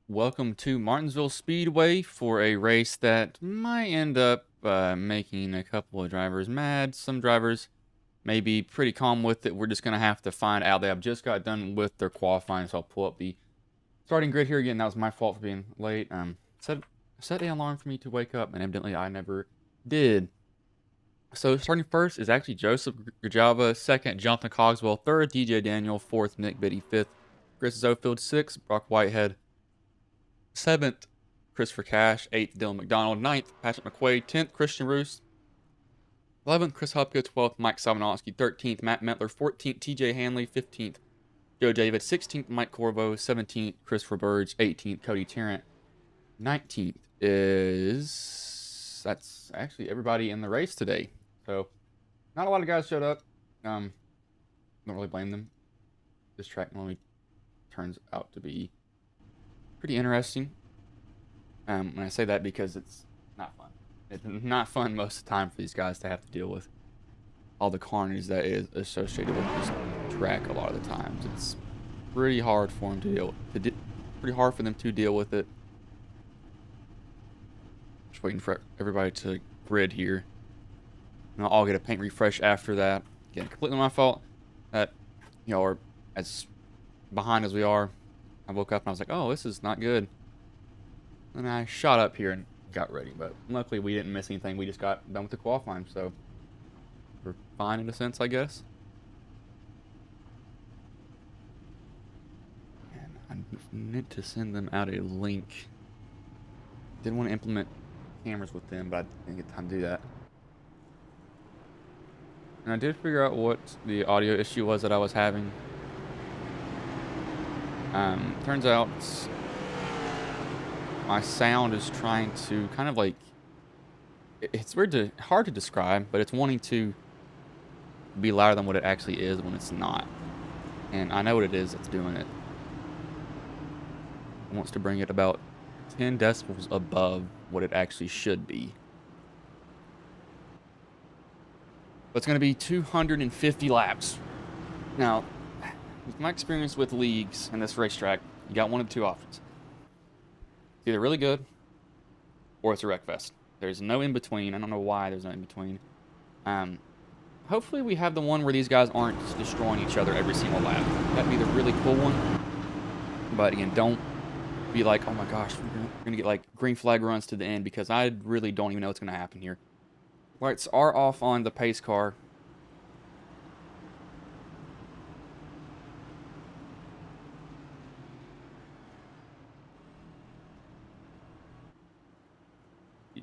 Welcome to Martinsville Speedway for a race that might end up making a couple of drivers mad. Some drivers may be pretty calm with it. We're just going to have to find out. They have just got done with their qualifying, so I'll pull up the starting grid here again. That was my fault for being late. Set the alarm for me to wake up, and evidently I never did. So starting first is actually Joseph Grajava, second Jonathan Cogswell, third DJ Daniel, fourth Nick Biddy, fifth Chris Zofield, sixth Brock Whitehead, seventh Christopher Cash, eighth Dylan McDonald, ninth Patrick McQuaid, 10th Christian Roos, 11th Chris Hupka, 12th Mike Sabanowski, 13th Matt Metler, 14th TJ Hanley, 15th Joe David, 16th Mike Corvo, 17th Christopher Burge, 18th Cody Tarrant, 19th that's actually everybody in the race today. So not a lot of guys showed up. Don't really blame them. This track normally turns out to be pretty interesting. When I say that, because it's not fun. It's not fun most of the time for these guys to have to deal with all the carnage that is associated with this track. A lot of the times, it's pretty hard for them to deal with. Pretty hard for them to deal with it. Just waiting for everybody to grid here, and I'll get a paint refresh after that. Again, completely my fault that are as behind as we are. I woke up and I was like, oh, this is not good. And I shot up here and got ready. But luckily we didn't miss anything. We just got done with the qualifying. So we're fine in a sense, I guess. And I need to send them out a link. Didn't want to implement cameras with them, but I didn't get time to do that. And I did figure out what the audio issue was that I was having. Turns out my sound is trying to kind of like, it's hard to describe, but it's wanting to be louder than what it actually is when it's not. And I know what it is that's doing it. It wants to bring it about 10 decibels above what it actually should be. But it's going to be 250 laps. Now, with my experience with leagues and this racetrack, you got one of two options. It's either really good or it's a wreck fest. There's no in between. I don't know why there's no in between. Hopefully we have the one where these guys aren't just destroying each other every single lap. That'd be the really cool one. But again, don't be like, oh my gosh, we're gonna get like green flag runs to the end, because I really don't even know what's gonna happen here. Lights are off on the pace car.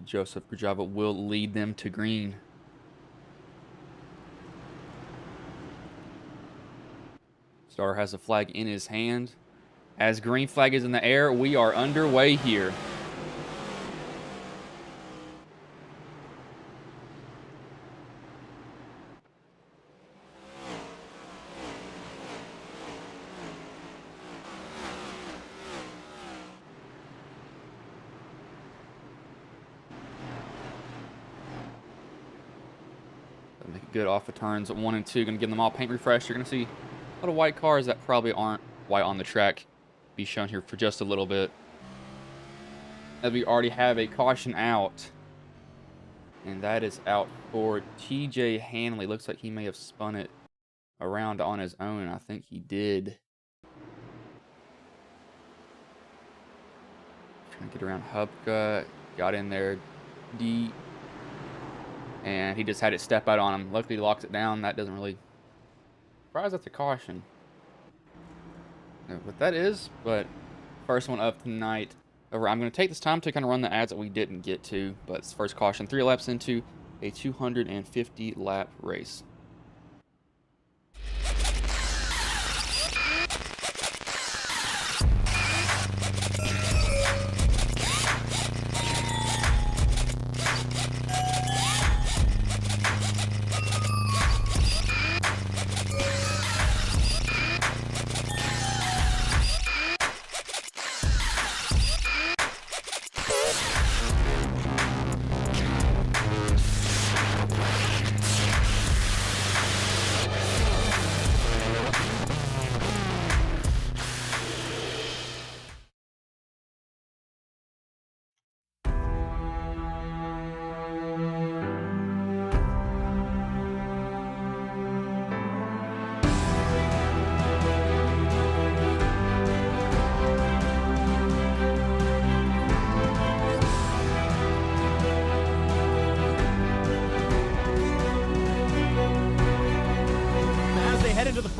Joseph Grajava will lead them to green. Star has a flag in his hand. As green flag is in the air, we are underway here. Make it good off the turns 1 and 2. Gonna give them all paint refresh. You're gonna see a lot of white cars that probably aren't white on the track be shown here for just a little bit, as we already have a caution out, and that is out for TJ Hanley. Looks like he may have spun it around on his own, and I think he did. Trying to get around Hupka, got in there deep, and he just had it step out on him. Luckily he locks it down. That doesn't really, surprised that's a caution. What that is, but first one of tonight. Over. I'm going to take this time to kind of run the ads that we didn't get to, but it's first caution, 3 laps into a 250 lap race.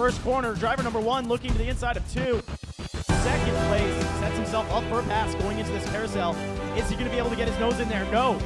first corner. Driver number 1 looking to the inside of 2. Second place, sets himself up for a pass going into this carousel. Is he going to be able to get his nose in there? No.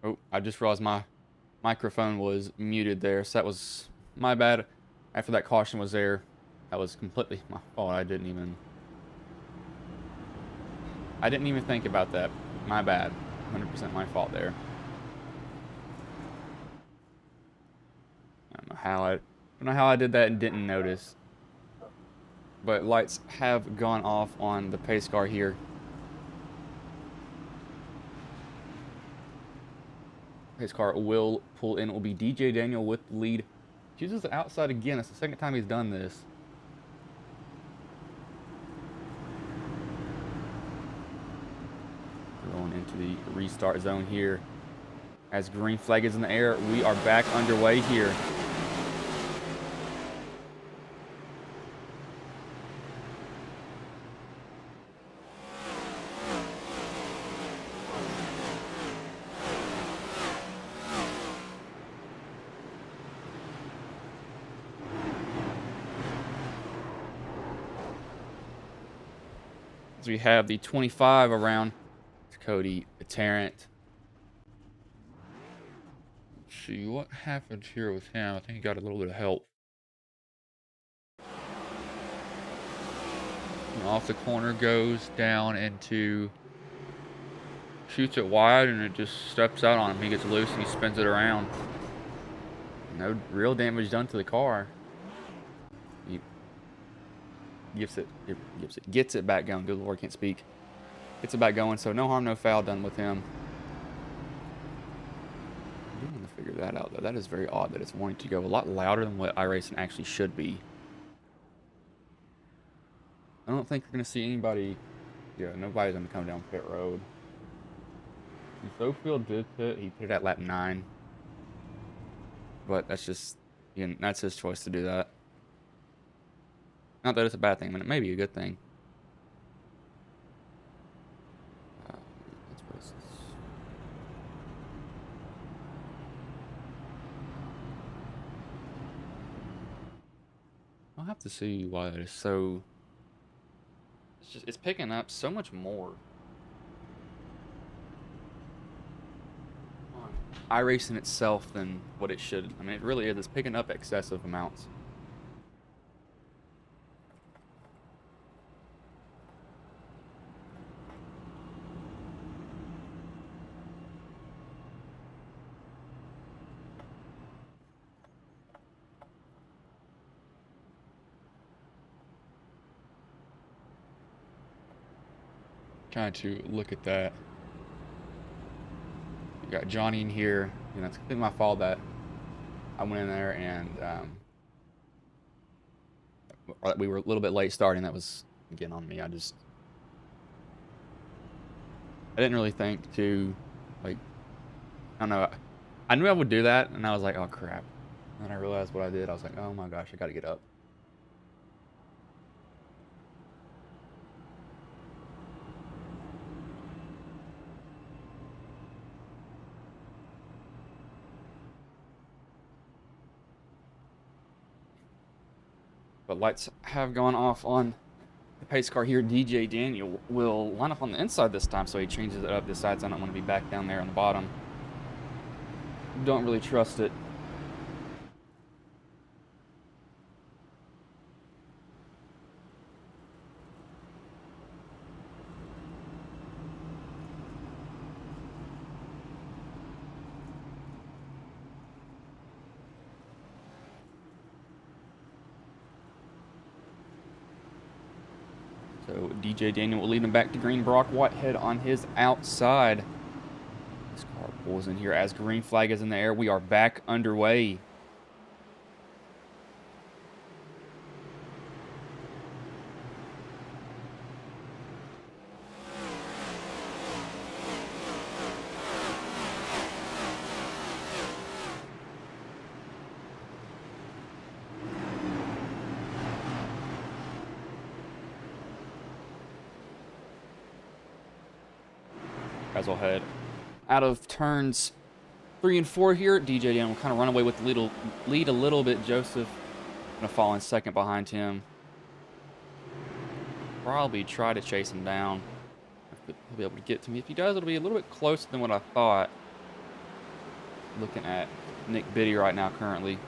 Oh, I just realized my microphone was muted there, so that was my bad. After that caution was there, that was completely my fault. I didn't even think about that. My bad. 100% my fault there. I don't know how I did that and didn't notice. But lights have gone off on the pace car here. Pace car will pull in. It will be DJ Daniel with the lead. Chooses the outside again. It's the second time he's done this. We're going into the restart zone here. As green flag is in the air, we are back underway here. As we have the 25 around Cody Tarrant. Let's see what happened here with him. I think he got a little bit of help. And off the corner goes down into, shoots it wide, and it just steps out on him. He gets loose and he spins it around. No real damage done to the car. He gets it back going. Good Lord, can't speak. Gets it back going, so no harm, no foul done with him. I do want to figure that out, though. That is very odd that it's wanting to go a lot louder than what iRacing actually should be. I don't think we're going to see anybody. Yeah, nobody's going to come down pit road. Sofield did pit. He pitted at lap 9. But that's just, you know, that's his choice to do that. Not that it's a bad thing, but it may be a good thing. Let's race this. I'll have to see why it is so. It's picking up so much more on iRacing itself than what it should. I mean, it really is. It's picking up excessive amounts. Trying to look at that. We got Johnny in here. You know, it's completely my fault that I went in there and we were a little bit late starting. That was again on me. I didn't really think to, like, I don't know. I knew I would do that, and I was like, oh crap. And then I realized what I did. I was like, oh my gosh, I got to get up. But lights have gone off on the pace car here. DJ Daniel will line up on the inside this time, so he changes it up, decides I don't want to be back down there on the bottom. Don't really trust it. So DJ Daniel will lead him back to green. Brock Whitehead on his outside. This car pulls in here as green flag is in the air. We are back underway. Guys will head out of turns 3 and 4 here. DJ Daniel will kind of run away with the lead a little bit. Joseph going to fall in second behind him. Probably try to chase him down. He'll be able to get to me. If he does, it'll be a little bit closer than what I thought. Looking at Nick Biddy right now currently.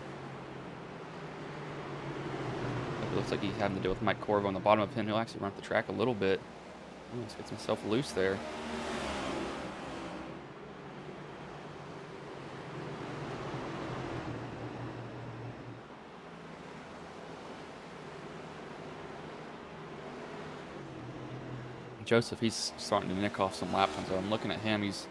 It looks like he's having to deal with Mike Corvo on the bottom of him. He'll actually run up the track a little bit. Let's get himself loose there. Joseph, he's starting to nick off some lap times. So I'm looking at him. He's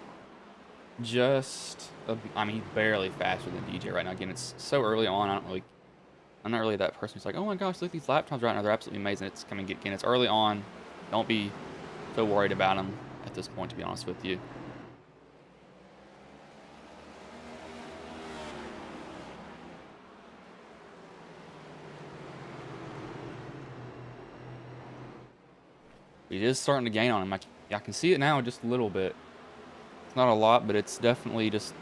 just, I mean, he's barely faster than DJ right now. Again, it's so early on. I'm not really that person who's like, oh my gosh, look at these lap times right now. They're absolutely amazing. It's coming again. It's early on. Don't be so worried about him at this point, to be honest with you. He is starting to gain on him. I can see it now just a little bit. It's not a lot, but it's definitely just,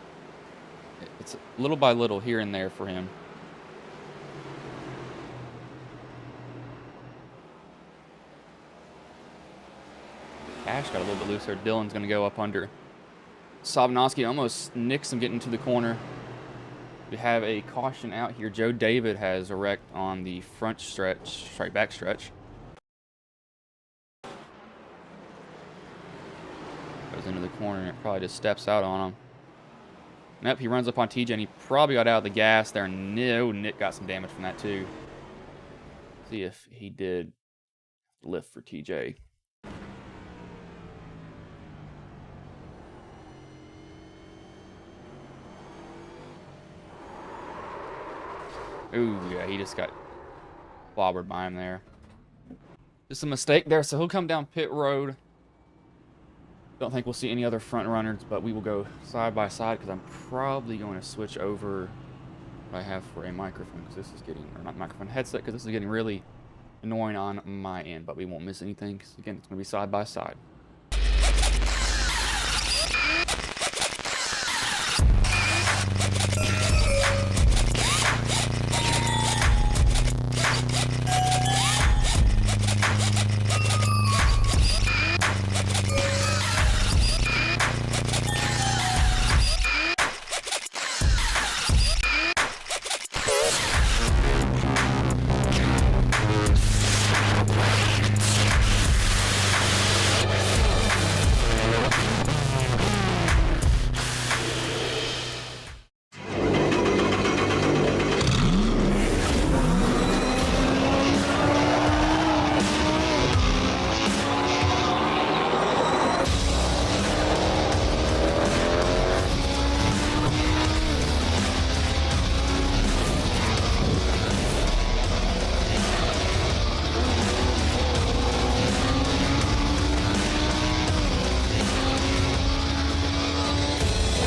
it's little by little here and there for him. Cash got a little bit looser. Dylan's going to go up under. Sobnowski almost nicks him getting to the corner. We have a caution out here. Joe David has a wreck on the front stretch, right back stretch. Goes into the corner and it probably just steps out on him. Nope, he runs up on TJ and he probably got out of the gas there. No, Nick got some damage from that too. See if he did lift for TJ. Ooh, yeah, he just got clobbered by him there. Just a mistake there, so he'll come down pit road. Don't think we'll see any other front runners, but we will go side by side because I'm probably going to switch over what I have for a microphone because this is getting, or not microphone, headset, because this is getting really annoying on my end, but we won't miss anything because, again, it's going to be side by side.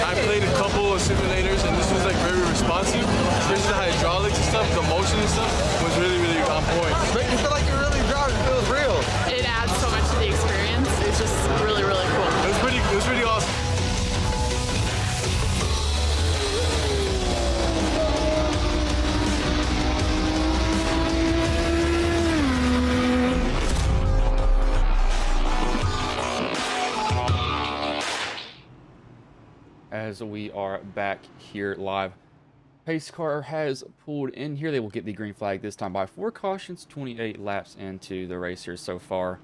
I played a couple of simulators and this was like very responsive, especially the hydraulics and stuff, the motion and stuff was really, really on point. Make you feel like you're really driving, it feels real. It adds so much to the experience. It's just really, really cool. It was pretty awesome. As we are back here live, pace car has pulled in here. They will get the green flag this time by 4 cautions, 28 laps into the race here so far.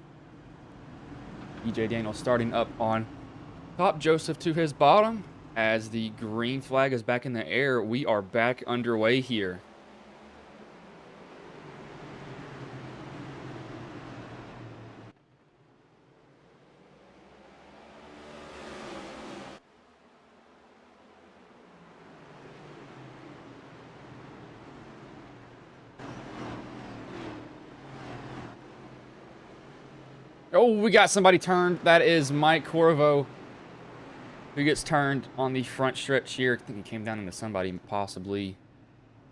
EJ Daniels starting up on top, Joseph to his bottom. As the green flag is back in the air, we are back underway here. Oh, we got somebody turned. That is Mike Corvo, who gets turned on the front stretch here. I think he came down into somebody, possibly.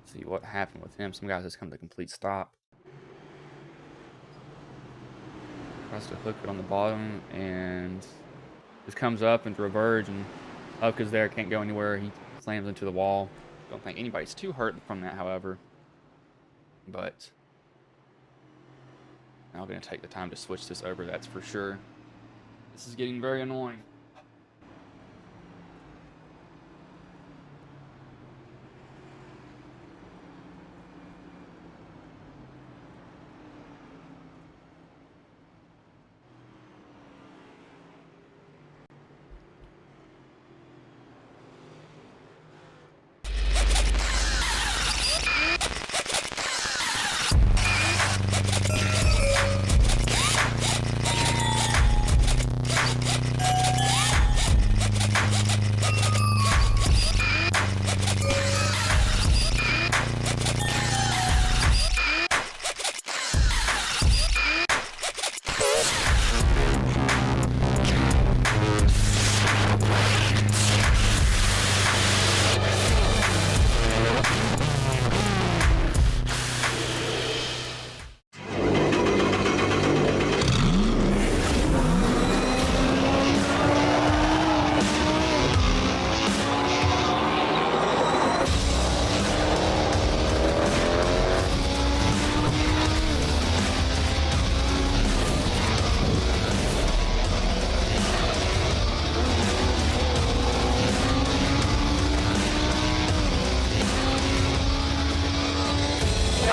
Let's see what happened with him. Some guys just come to a complete stop. Tries to hook it on the bottom and just comes up and reverge, and Huck is there, can't go anywhere. He slams into the wall. Don't think anybody's too hurt from that, however. But I'm going to take the time to switch this over, that's for sure. This is getting very annoying.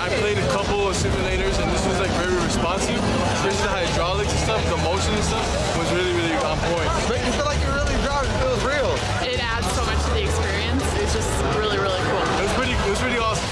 I played a couple of simulators, and this was like very responsive. Especially the hydraulics and stuff, the motion and stuff was really, really on point. Make you feel like you're really driving. It feels real. It adds so much to the experience. It's just really, really cool. It was pretty awesome.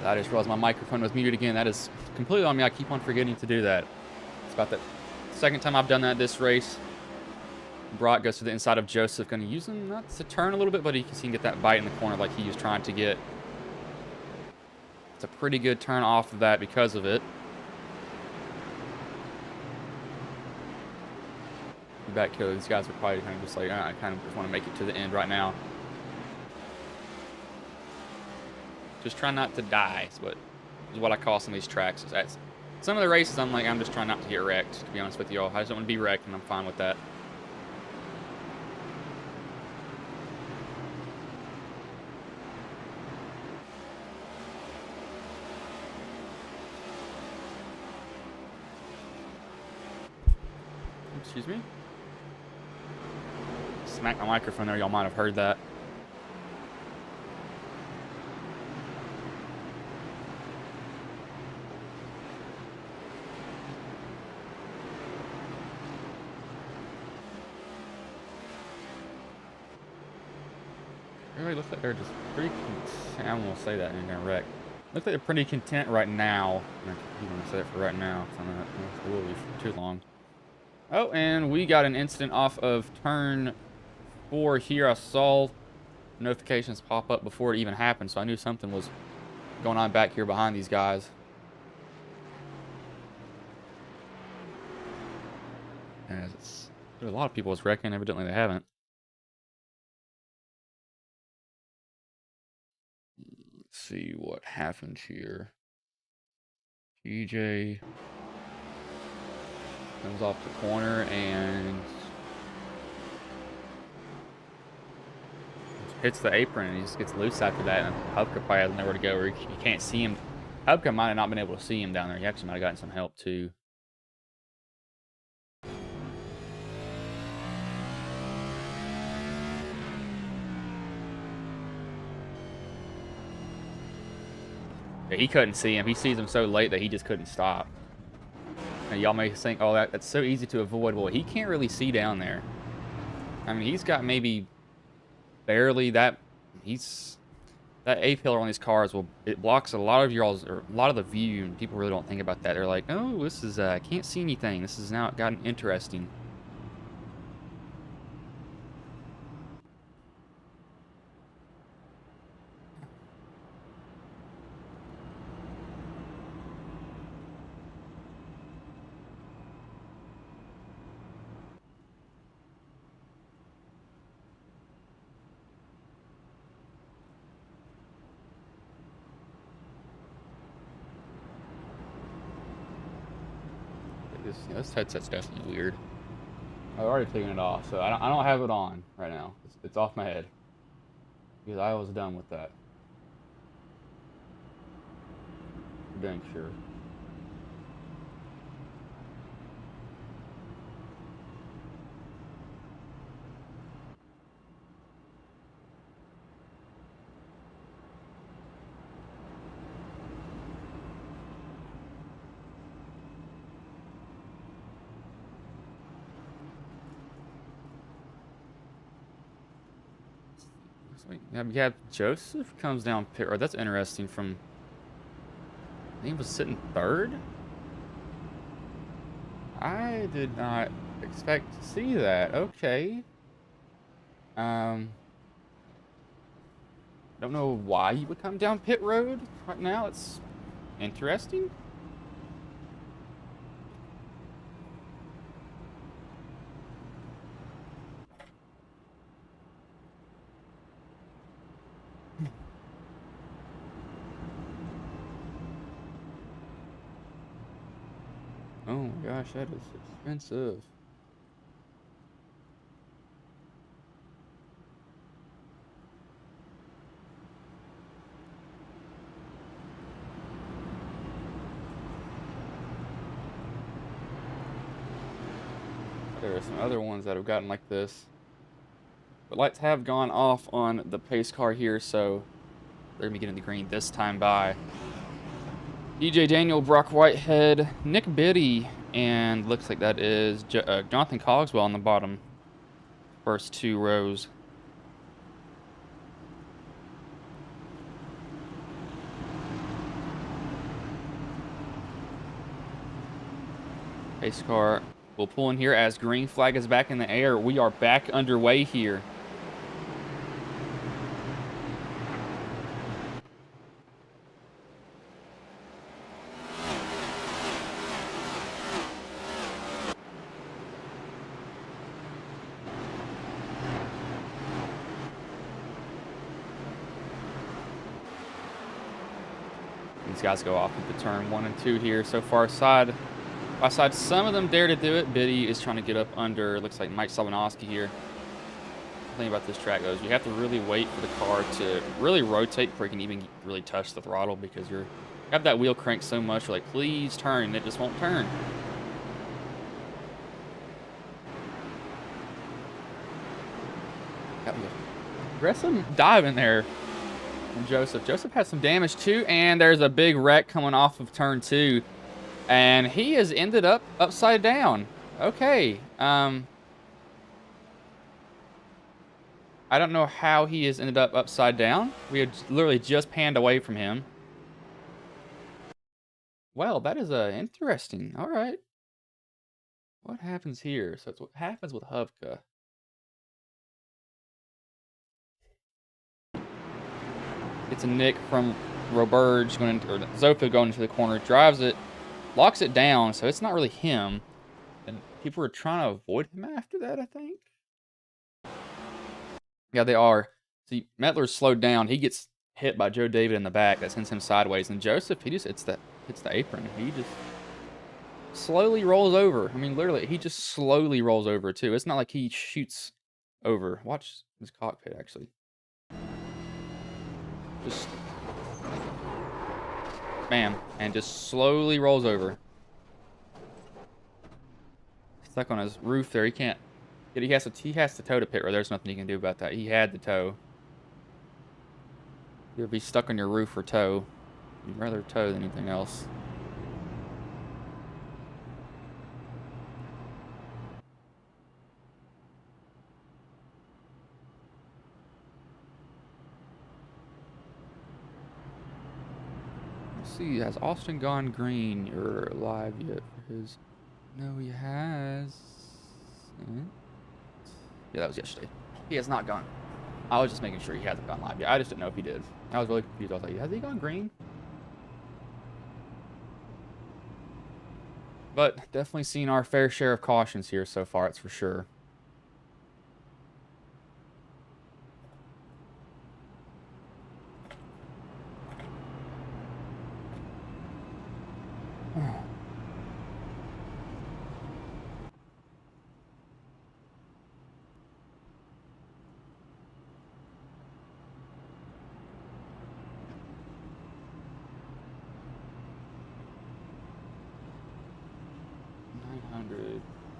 I just realized my microphone was muted again. That is completely on me. I keep on forgetting to do that. It's about the second time I've done that this race. Brock goes to the inside of Joseph. Going to use him not to turn a little bit, but he can get that bite in the corner like he was trying to get. It's a pretty good turn off of that because of it. Back kill. These guys are probably kind of just like, I kind of just want to make it to the end right now. Just try not to die is what I call some of these tracks. Some of the races I'm like, I'm just trying not to get wrecked, to be honest with you all. I just don't want to be wrecked, and I'm fine with that. Excuse me? Smack my microphone there, y'all might have heard that. Really looks like they're just pretty content. I won't say that and they're gonna wreck. Looks like they're pretty content right now. I'm gonna say it for right now, because I'm not it will be for too long. Oh, and we got an incident off of turn 4 here. I saw notifications pop up before it even happened, so I knew something was going on back here behind these guys. And there's a lot of people that's wrecking. Evidently they haven't. Let's see what happened here. TJ comes off the corner and hits the apron and he just gets loose after that, and Hubka probably has nowhere to go, or you can't see him. Hubka might have not been able to see him down there. He actually might have gotten some help too. Yeah, he couldn't see him. He sees him so late that he just couldn't stop. And y'all may think, oh, that's so easy to avoid. Well, he can't really see down there. I mean, he's got maybe barely that. That A-pillar on these cars it blocks a lot of y'all's, or a lot of the view, and people really don't think about that. They're like, oh, this is I can't see anything. This has now gotten interesting. This headset's definitely weird. I've already taken it off, so I don't have it on right now. It's off my head because I was done with that. Dang sure. We have Joseph comes down pit road. That's interesting. He was sitting third. I did not expect to see that. Okay. Don't know why he would come down pit road right now. It's interesting. Oh my gosh, that is expensive. There are some other ones that have gotten like this. But lights have gone off on the pace car here, so they're gonna be getting the green this time by DJ Daniel, Brock Whitehead, Nick Biddy, and looks like that is Jonathan Cogswell on the bottom. First two rows. Pace car will pull in here as green flag is back in the air. We are back underway here. These guys go off into turn 1 and 2 here. So far, side by side, some of them dare to do it. Biddy is trying to get up under, looks like Mike Sabanowski here. The thing about this track goes, you have to really wait for the car to really rotate before you can even really touch the throttle, because you have that wheel cranked so much, you're like, please turn, and it just won't turn. That was a aggressive dive in there. And Joseph has some damage too, and there's a big wreck coming off of turn 2, and he has ended up upside down. Okay, I don't know how he has ended up upside down. We had literally just panned away from him. Well, that is interesting. All right, what happens here? So it's what happens with Hubka. It's a nick from Roberge going into, or Zofa going into the corner, drives it, locks it down, so it's not really him. And people are trying to avoid him after that, I think. Yeah, they are. See, Metler's slowed down. He gets hit by Joe David in the back. That sends him sideways. And Joseph, he just hits the apron. He just slowly rolls over. I mean, literally, he just slowly rolls over, too. It's not like he shoots over. Watch his cockpit, actually. Just bam, and just slowly rolls over. Stuck on his roof there. He can't. He has to tow to pit road. There's nothing he can do about that. He had to tow. You'll be stuck on your roof or tow. You'd rather tow than anything else. Let's see, has Austin gone green or live yet for his? No, he has. Yeah, that was yesterday. He has not gone. I was just making sure he hasn't gone live yet. I just didn't know if he did. I was really confused. I was like, has he gone green? But definitely seen our fair share of cautions here so far, it's for sure.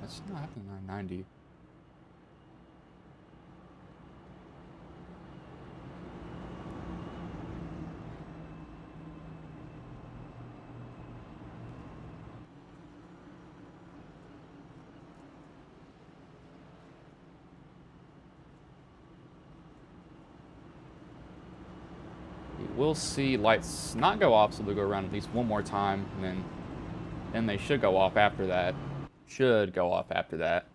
That's not happening 990. We'll see lights not go off, so they'll go around at least one more time, and then they should go off after that. Should go off after that.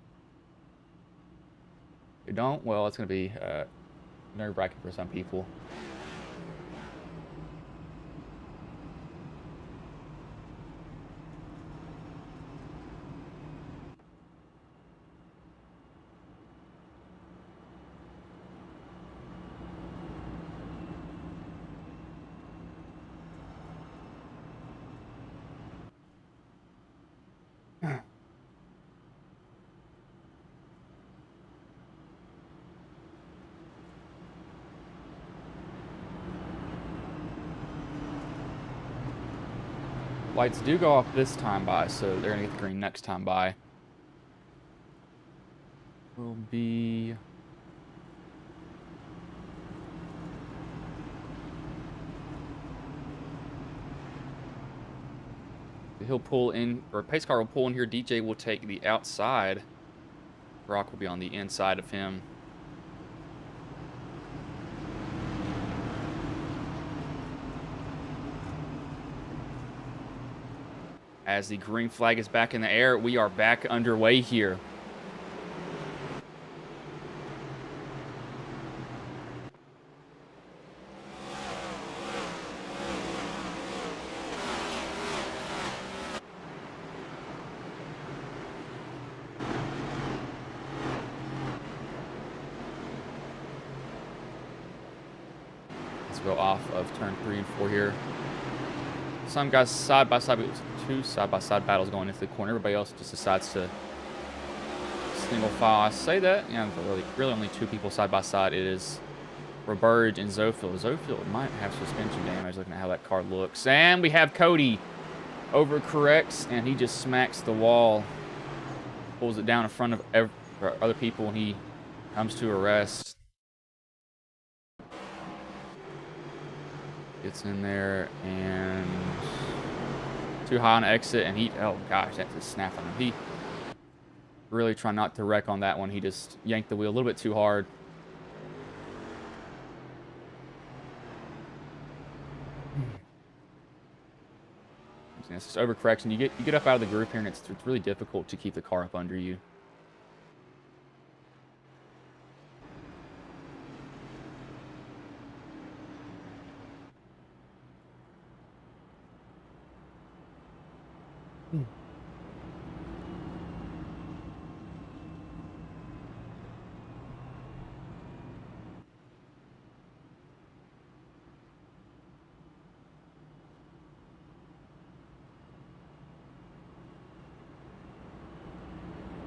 If they don't, well, it's going to be nerve-wracking for some people. Lights do go off this time by, so they're going to get the green next time by. Will be... He'll pull in, or pace car will pull in here. DJ will take the outside. Brock will be on the inside of him. As the green flag is back in the air, we are back underway here. Let's go off of turn 3 and 4 here. Some guys side by side, two side-by-side battles going into the corner. Everybody else just decides to single file. I say that, yeah, really only two people side by side. It is Roberge and Zofield. Zofield might have suspension damage looking at how that car looks. And we have Cody overcorrects, and he just smacks the wall. Pulls it down in front of other people, and he comes to a rest. Gets in there and too high on exit, and he, oh gosh, that just snapped on him. He really trying not to wreck on that one. He just yanked the wheel a little bit too hard. It's just overcorrection. You get up out of the group here, and it's really difficult to keep the car up under you.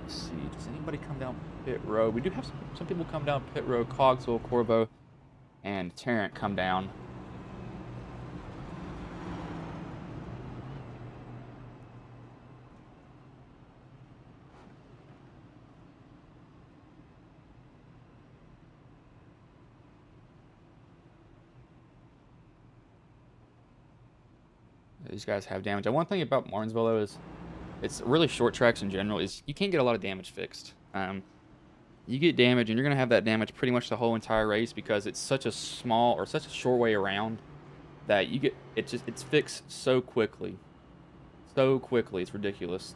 Let's see, does anybody come down pit road? We do have some people come down pit road. Cogswell, Corvo, and Tarrant come down. These guys have damage. And one thing about Martinsville, though, is it's really short tracks in general, is you can't get a lot of damage fixed. You get damage, and you're going to have that damage pretty much the whole entire race because it's such a small or such a short way around that you get it's fixed so quickly. So quickly, it's ridiculous.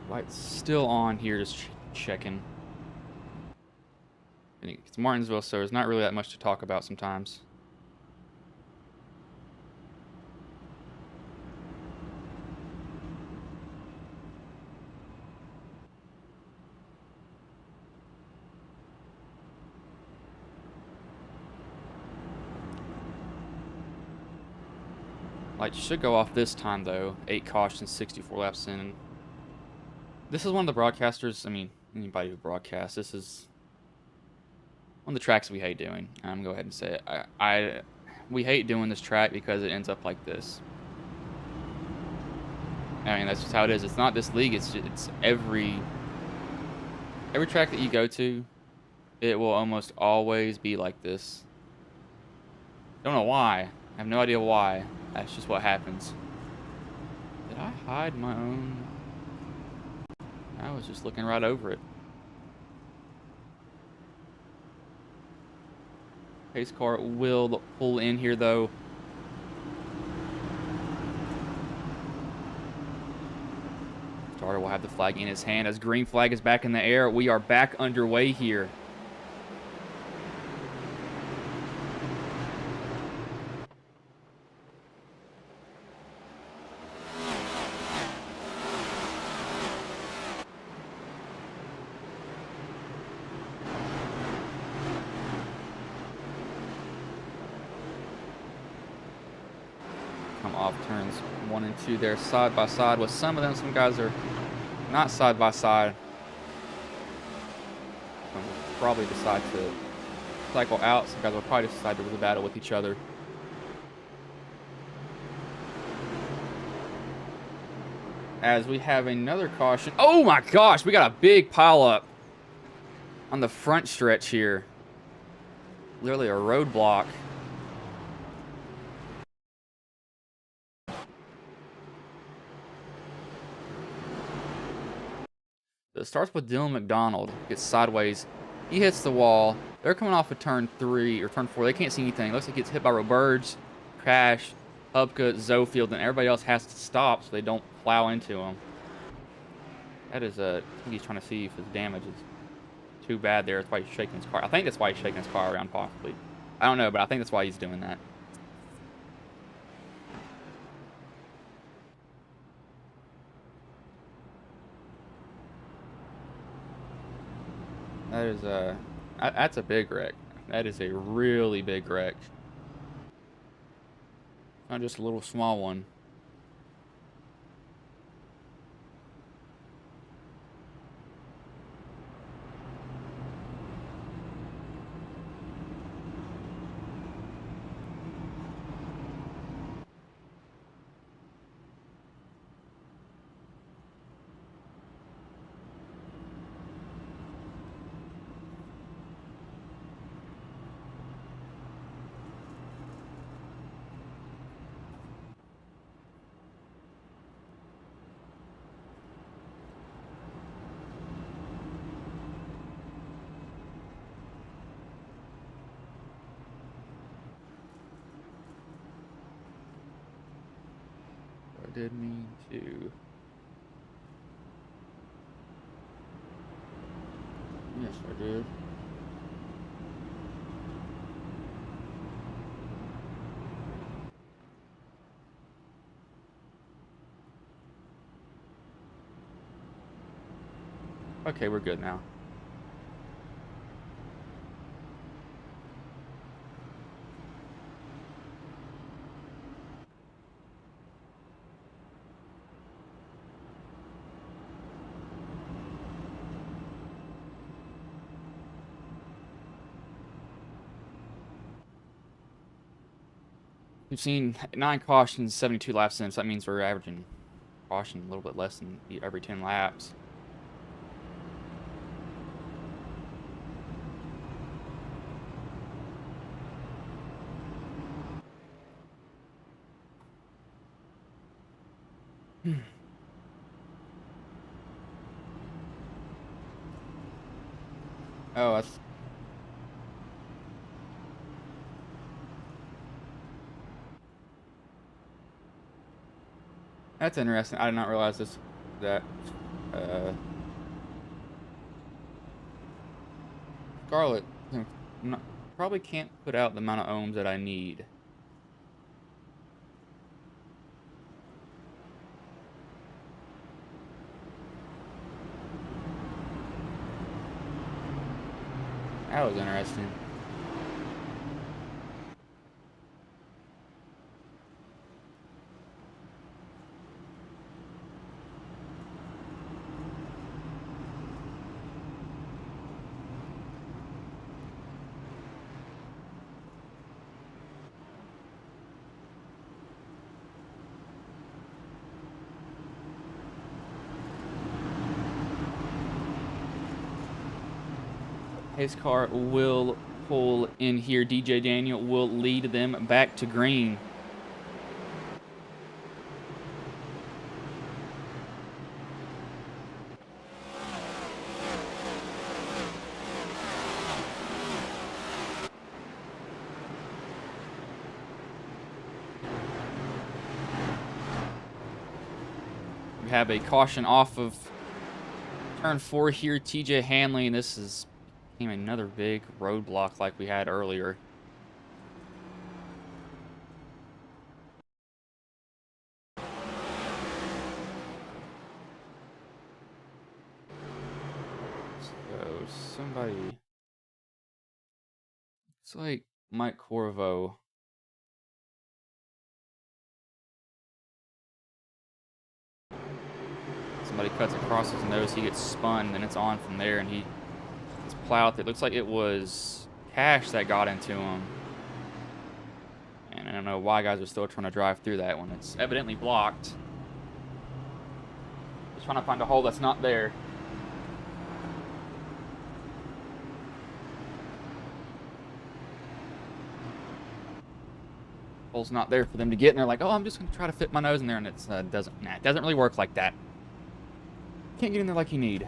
Light's still on here, just checking. And it's Martinsville, so there's not really that much to talk about sometimes. Light should go off this time, though. 8 cautions, 64 laps in. This is one of the broadcasters, I mean, anybody who broadcasts, this is one of the tracks we hate doing. I'm going to go ahead and say it. We hate doing this track because it ends up like this. I mean, that's just how it is. It's not this league, it's every track that you go to, it will almost always be like this. Don't know why. I have no idea why. That's just what happens. Did I hide my own? I was just looking right over it. Pace car will pull in here, though. Starter will have the flag in his hand as green flag is back in the air. We are back underway here. Come off turns 1 and 2 there, side by side with some of them. Some guys are not side by side. Some will probably decide to cycle out. Some guys will probably decide to really battle with each other. As we have another caution. Oh my gosh, we got a big pile up on the front stretch here. Literally a roadblock. It starts with Dylan McDonald. Gets sideways. He hits the wall. They're coming off of turn 3 or turn 4. They can't see anything. Looks like he gets hit by Roberts, Crash, Hubka, Zofield, and everybody else has to stop so they don't plow into him. That is I think he's trying to see if his damage is too bad there. That's why he's shaking his car. I think that's why he's shaking his car around, possibly. I don't know, but I think that's why he's doing that. That is that's a big wreck. That is a really big wreck. Not just a little small one. I did mean to. Yes, I did. Okay, we're good now. We've seen 9 cautions, 72 laps in, so that means we're averaging caution a little bit less than every 10 laps. Oh, that's interesting. I did not realize this. That Scarlet probably can't put out the amount of ohms that I need. That was interesting. His car will pull in here. DJ Daniel will lead them back to green. We have a caution off of turn 4 here. TJ Hanley, and this is another big roadblock like we had earlier. So somebody, it's like Mike Corvo. Somebody cuts across his nose, he gets spun, and it's on from there, and he plowed. It looks like it was Cash that got into him, and I don't know why guys are still trying to drive through that one. It's evidently blocked. Just trying to find a hole that's not there. Hole's not there for them to get, and they're like, "Oh, I'm just gonna try to fit my nose in there," and it doesn't. Nah, it doesn't really work like that. Can't get in there like you need.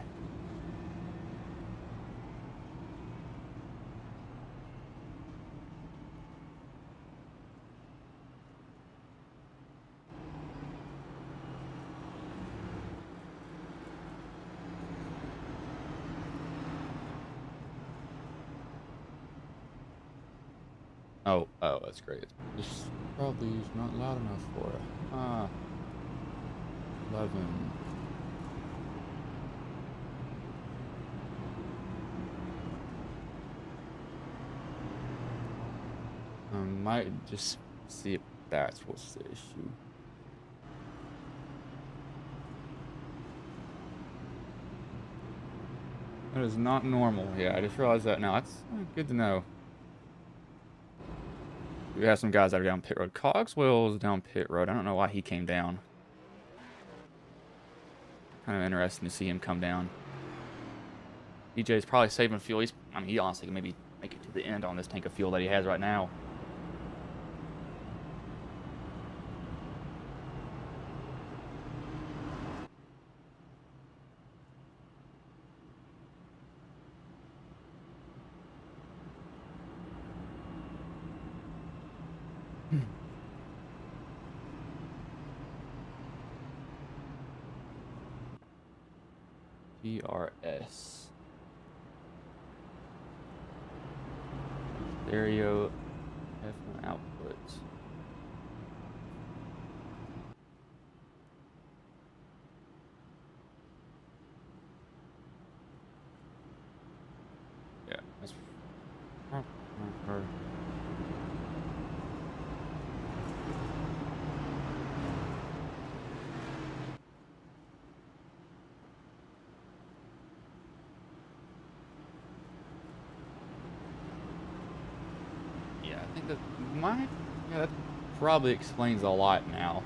Oh, that's great. This probably is not loud enough for it. 11. I might just see if that's what's the issue. That is not normal. Yeah, I just realized that now. That's good to know. We have some guys that are down pit road. Cogswell's down pit road. I don't know why he came down. Kind of interesting to see him come down. DJ's probably saving fuel. He honestly can maybe make it to the end on this tank of fuel that he has right now. PRS. Stereo F1 output. Or yeah, I think that probably explains a lot now.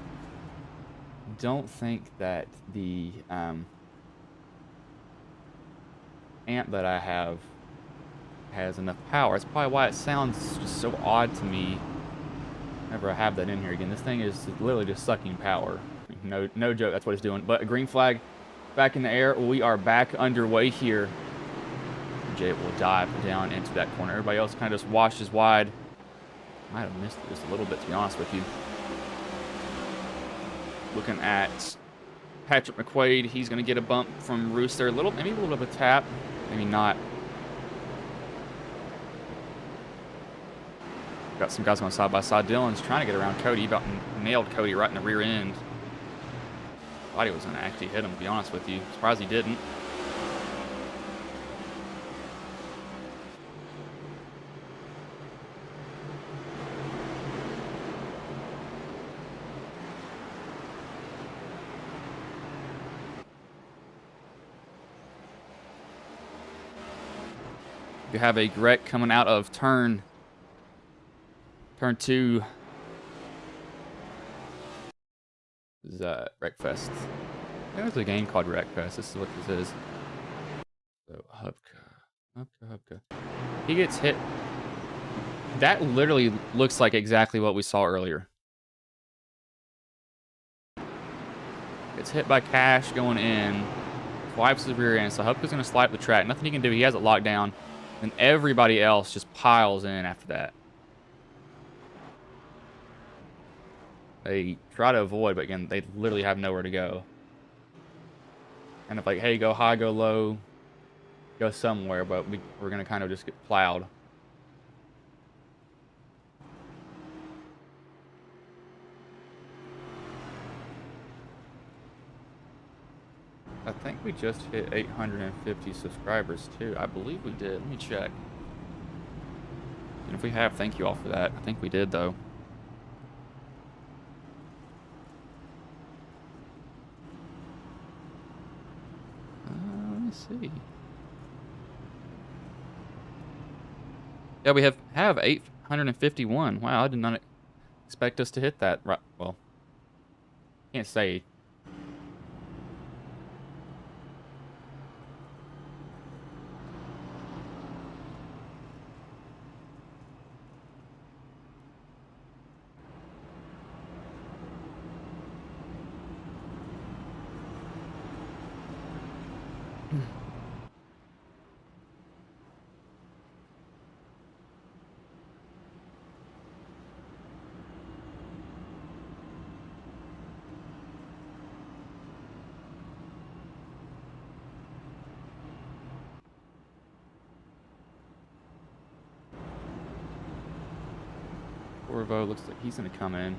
Don't think that the amp that I have has enough power. That's probably why it sounds just so odd to me whenever I have that in here again. This thing is literally just sucking power. No joke, that's what it's doing. But a green flag back in the air. We are back underway here. Jay will dive down into that corner. Everybody else kind of just washes wide. Might have missed it just a little bit, to be honest with you. Looking at Patrick McQuaid. He's going to get a bump from Rooster. Maybe a little bit of a tap. Maybe not. Got some guys going side by side. Dylan's trying to get around Cody. He about nailed Cody right in the rear end. Thought he was going to actually hit him, to be honest with you. Surprised he didn't. You have a Grec coming out of turn 2. This is Wreckfest. I think there's a game called Wreckfest. This is what this is. So Hubka. He gets hit. That literally looks like exactly what we saw earlier. Gets hit by Cash going in. Swipes his rear end. So Hubka's going to slide up the track. Nothing he can do. He has it locked down. And everybody else just piles in after that. They try to avoid, but again, they literally have nowhere to go. Kind of like, hey, go high, go low, go somewhere, but we're going to kind of just get plowed. I think we just hit 850 subscribers too. I believe we did. Let me check. And if we have, thank you all for that. I think we did though. Let me see. Yeah, we have 851. Wow, I did not expect us to hit that. Right. Well, can't say. Corvo looks like he's going to come in.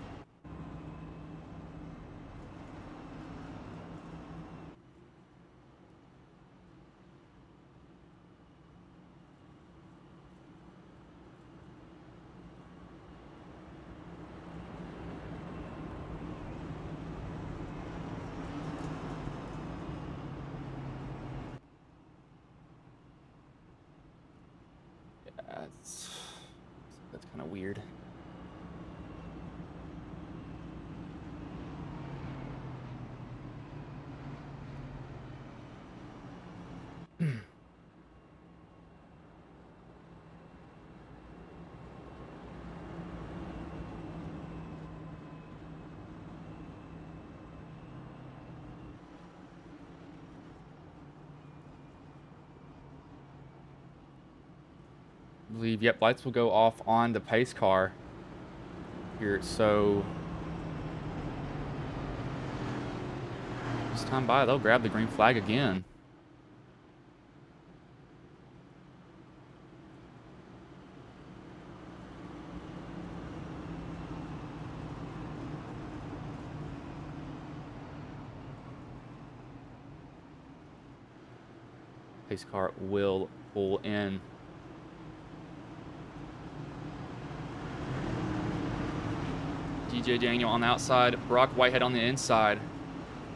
Yeah, that's kind of weird. I believe, yep, lights will go off on the pace car here, so this time by, they'll grab the green flag again. Pace car will pull in. DJ Daniel on the outside, Brock Whitehead on the inside.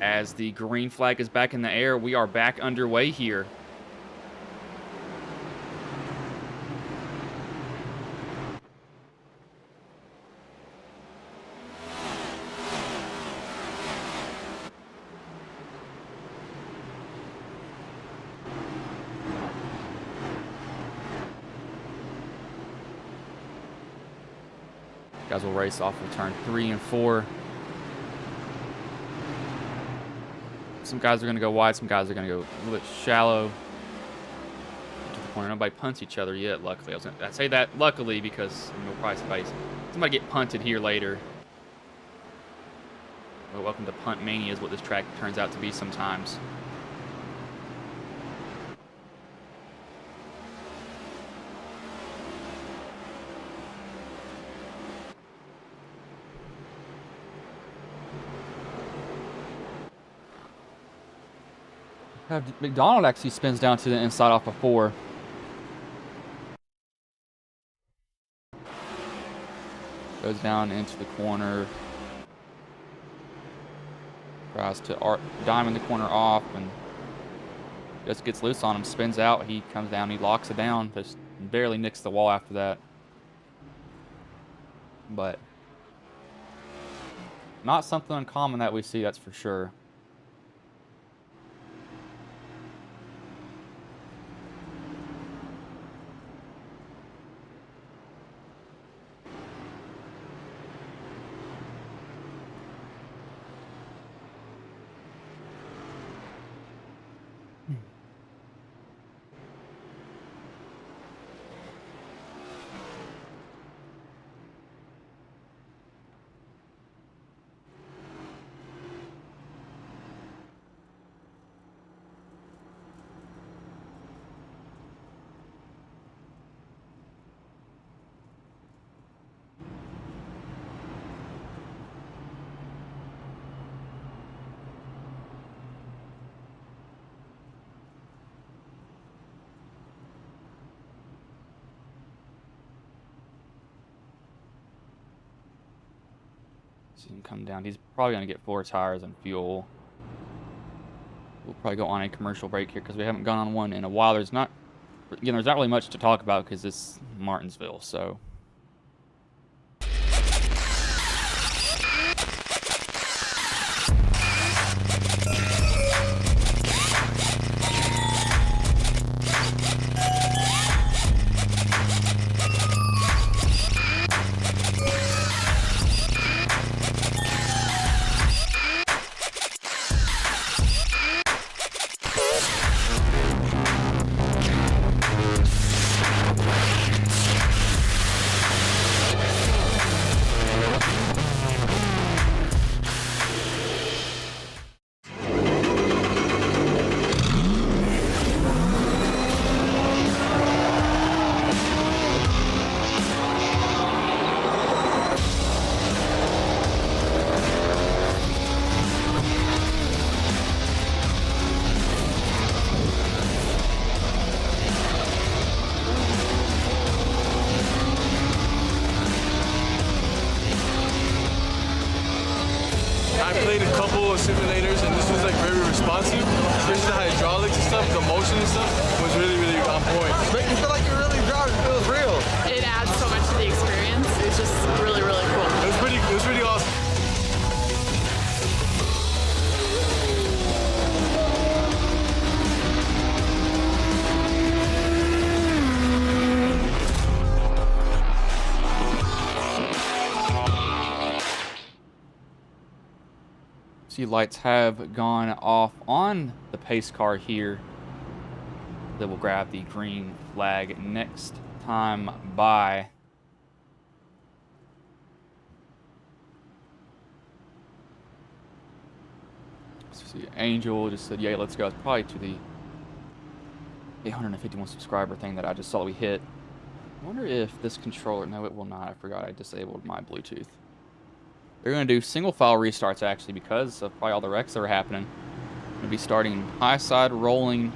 As the green flag is back in the air, we are back underway here. Guys will race off of turn 3 and 4. Some guys are going to go wide. Some guys are going to go a little bit shallow to the corner. Nobody punts each other yet, luckily. I'd say that luckily because we'll probably somebody get punted here later. Well, welcome to Punt Mania is what this track turns out to be sometimes. McDonald actually spins down to the inside off of 4. Goes down into the corner. Tries to diamond the corner off and just gets loose on him. Spins out. He comes down. He locks it down. Just barely nicks the wall after that. But not something uncommon that we see, that's for sure. See him come down. He's probably going to get 4 tires and fuel. We'll probably go on a commercial break here because we haven't gone on one in a while. There's not really much to talk about because it's Martinsville, so. I played a couple of simulators and this was like very responsive, especially the hydraulics and stuff, the motion and stuff was really, really on point. Make you feel like you're really driving, it feels real. It adds so much to the experience. It's just really, really cool. It was pretty awesome. See, lights have gone off on the pace car here. That will grab the green flag next time by. See, Angel just said, "Yeah, let's go." It's probably to the 851 subscriber thing that I just saw we hit. I wonder if this controller. No, it will not. I forgot I disabled my Bluetooth. They're going to do single file restarts actually because of probably all the wrecks that are happening. Going to be starting high side rolling,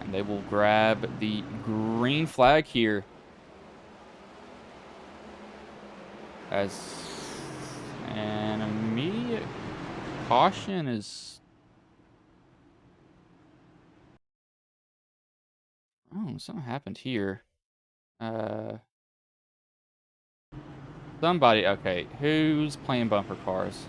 and they will grab the green flag here as And immediate caution is... Oh, something happened here. Somebody, okay, who's playing bumper cars?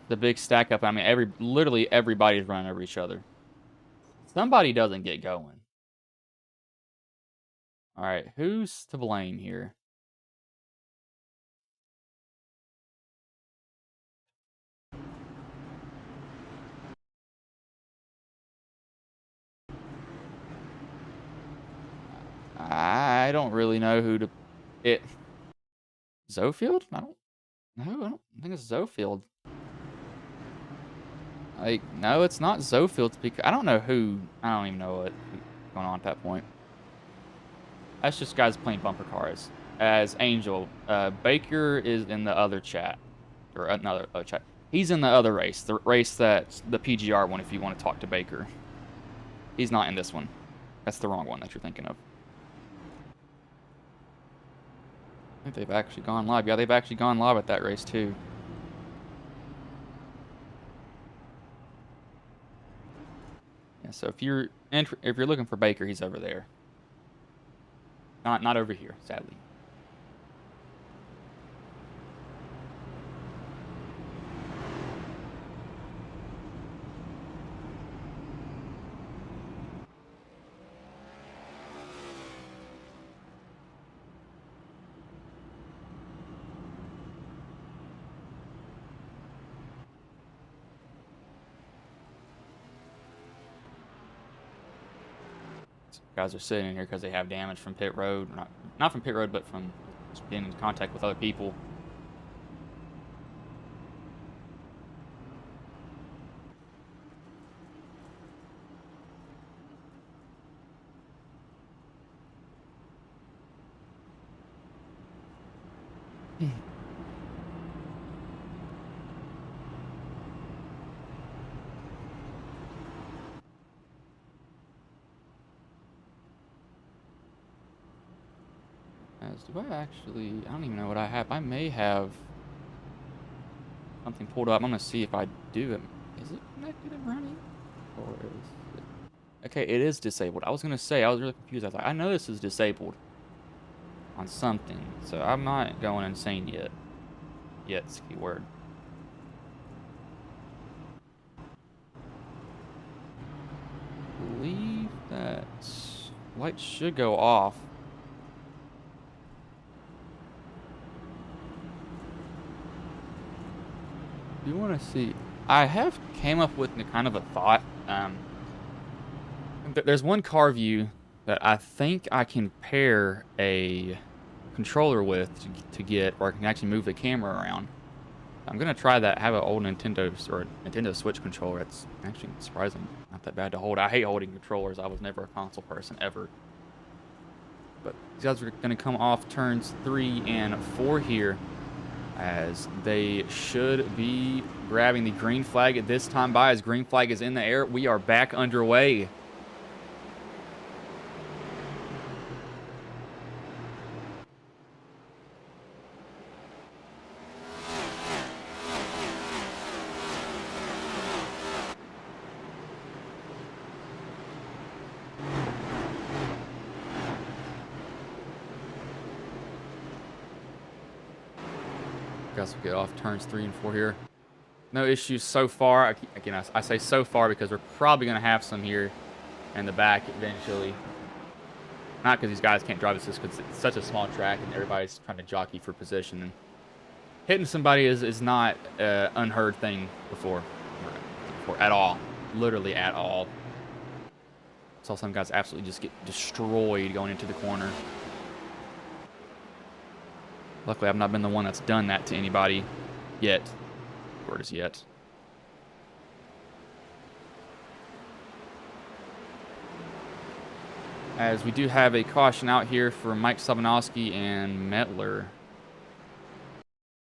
The big stack up. I mean, literally everybody's running over each other. Somebody doesn't get going. All right, who's to blame here? I don't really know who to... Zofield? I don't think it's Zofield. Like, no, it's not Zofield. I don't know who... I don't even know what's going on at that point. That's just guys playing bumper cars. As Angel, Baker is in the other chat. Or another chat. He's in the other race. The race that's the PGR one if you want to talk to Baker. He's not in this one. That's the wrong one that you're thinking of. I think they've actually gone live. Yeah, they've actually gone live at that race too. Yeah, so if you're looking for Baker, he's over there. Not over here, sadly. Guys are sitting in here because they have damage from pit road. Not from pit road, but from just being in contact with other people. Do I actually... I don't even know what I have. I may have something pulled up. I'm going to see if I do it. Is it connected and running? Or is it... Okay, it is disabled. I was going to say, I was really confused. I was like, I know this is disabled on something. So I'm not going insane yet. Yet's the key word. I believe that light should go off. You want to see? I have came up with kind of a thought. There's one car view that I think I can pair a controller with to get, or I can actually move the camera around. I'm gonna try that. I have an old Nintendo or Nintendo Switch controller. It's actually surprisingly not that bad to hold. I hate holding controllers. I was never a console person ever. But these guys are gonna come off turns 3 and 4 here, as they should be grabbing the green flag at this time by. As green flag is in the air, we are back underway. Guys will get off turns 3 and 4 here. No issues so far. Again, I say so far because we're probably going to have some here in the back eventually. Not because these guys can't drive this, because it's such a small track and everybody's trying to jockey for position. And hitting somebody is not an unheard thing before at all. Literally at all. Saw some guys absolutely just get destroyed going into the corner. Luckily, I've not been the one that's done that to anybody yet. Word is yet. As we do have a caution out here for Mike Sabanowski and Metler.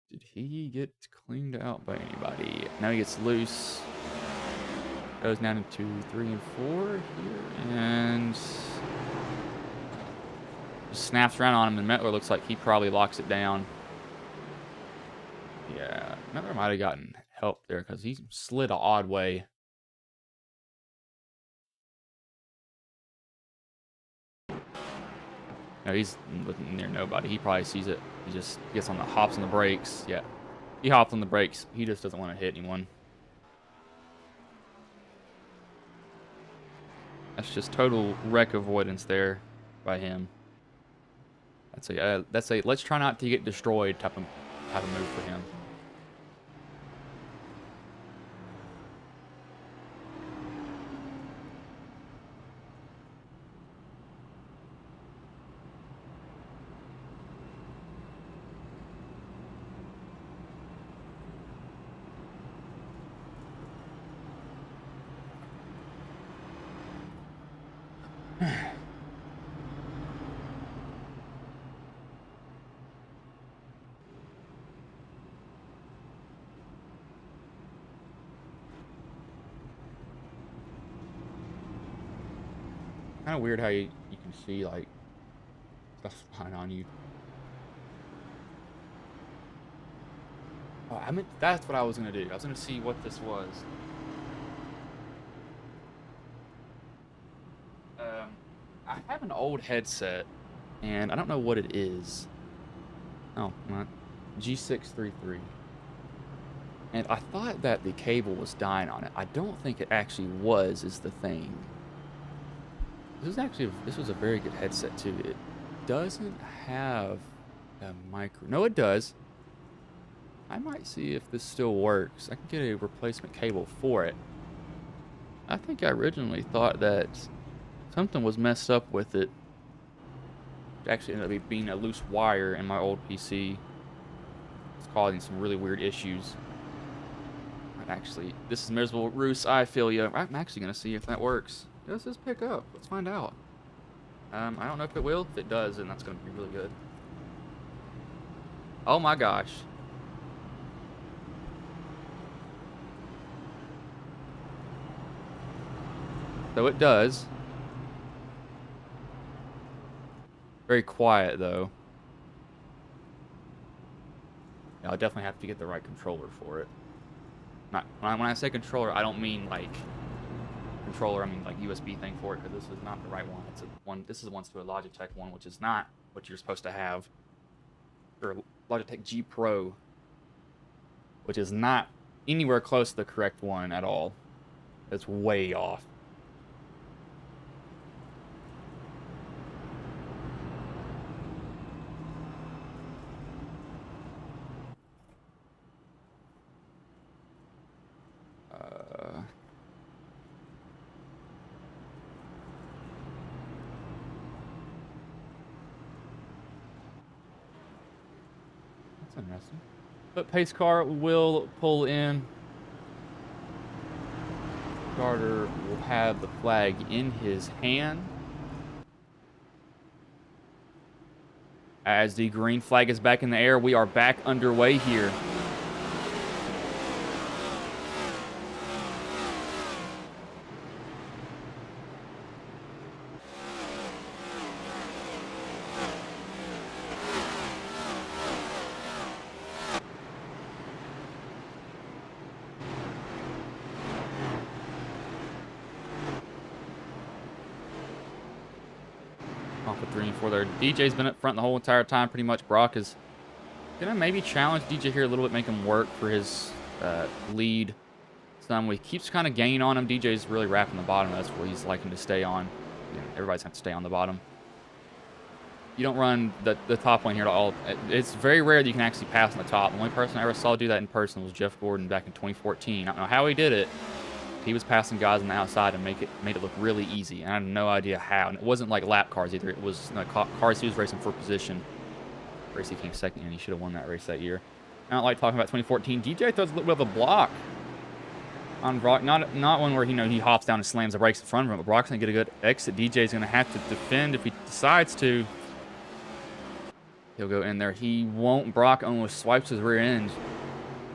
Did he get cleaned out by anybody? Now he gets loose. Goes down into 3 and 4 here. And Just snaps around on him, and Metler looks like he probably locks it down. Yeah, Metler might have gotten help there because he slid an odd way. No, he's looking near nobody. He probably sees it. He just gets on the hops on the brakes. Yeah, he hopped on the brakes. He just doesn't want to hit anyone. That's just total wreck avoidance there by him. That's a let's try not to get destroyed type of move for him. Kind of weird how you can see like stuff flying on you. Oh, I meant that's what I was gonna do. I was gonna see what this was. I have an old headset, and I don't know what it is. Oh, not G633. And I thought that the cable was dying on it. I don't think it actually was. Is the thing. This was a very good headset too. It doesn't have a micro. No, it does. I might see if this still works. I can get a replacement cable for it. I think I originally thought that something was messed up with it. It actually ended up being a loose wire in my old PC. It's causing some really weird issues. Actually, this is miserable. Roos, I feel you. I'm actually going to see if that works. Does this pick up? Let's find out. I don't know if it will. If it does, then that's going to be really good. Oh my gosh. So it does. Very quiet though. Yeah, I'll definitely have to get the right controller for it. Not when I say controller, I don't mean like controller. I mean like USB thing for it, because this is not the right one. It's a one. This is one to a Logitech one, which is not what you're supposed to have. Or a Logitech G Pro, which is not anywhere close to the correct one at all. It's way off. That's interesting. But pace car will pull in. Starter will have the flag in his hand. As the green flag is back in the air, we are back underway here. Off with 3 and 4 there. DJ's been up front the whole entire time, pretty much. Brock is gonna maybe challenge DJ here a little bit, make him work for his lead. Some he keeps kind of gaining on him. DJ's really wrapping the bottom. That's where he's liking to stay on. You know, everybody's have to stay on the bottom. You don't run the top lane here at all. It's very rare that you can actually pass on the top. The only person I ever saw do that in person was Jeff Gordon back in 2014. I don't know how he did it. He was passing guys on the outside and made it look really easy, and I have no idea how. And it wasn't like lap cars either. It was cars he was racing for position. Race he came second, and he should have won that race that year. I don't like talking about 2014. DJ throws a little bit of a block on Brock. Not one where he hops down and slams the brakes in front of him, but Brock's gonna get a good exit. DJ's gonna have to defend if he decides to. He'll go in there. He won't. Brock almost swipes his rear end.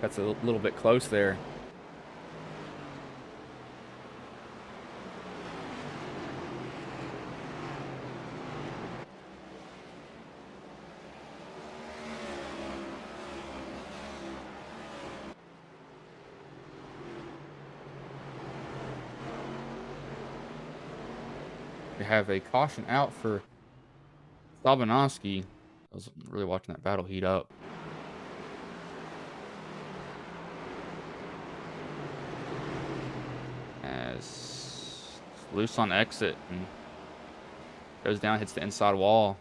That's a little bit close there. have a caution out for Sabanowski. I was really watching that battle heat up. As loose on exit and goes down, hits the inside wall.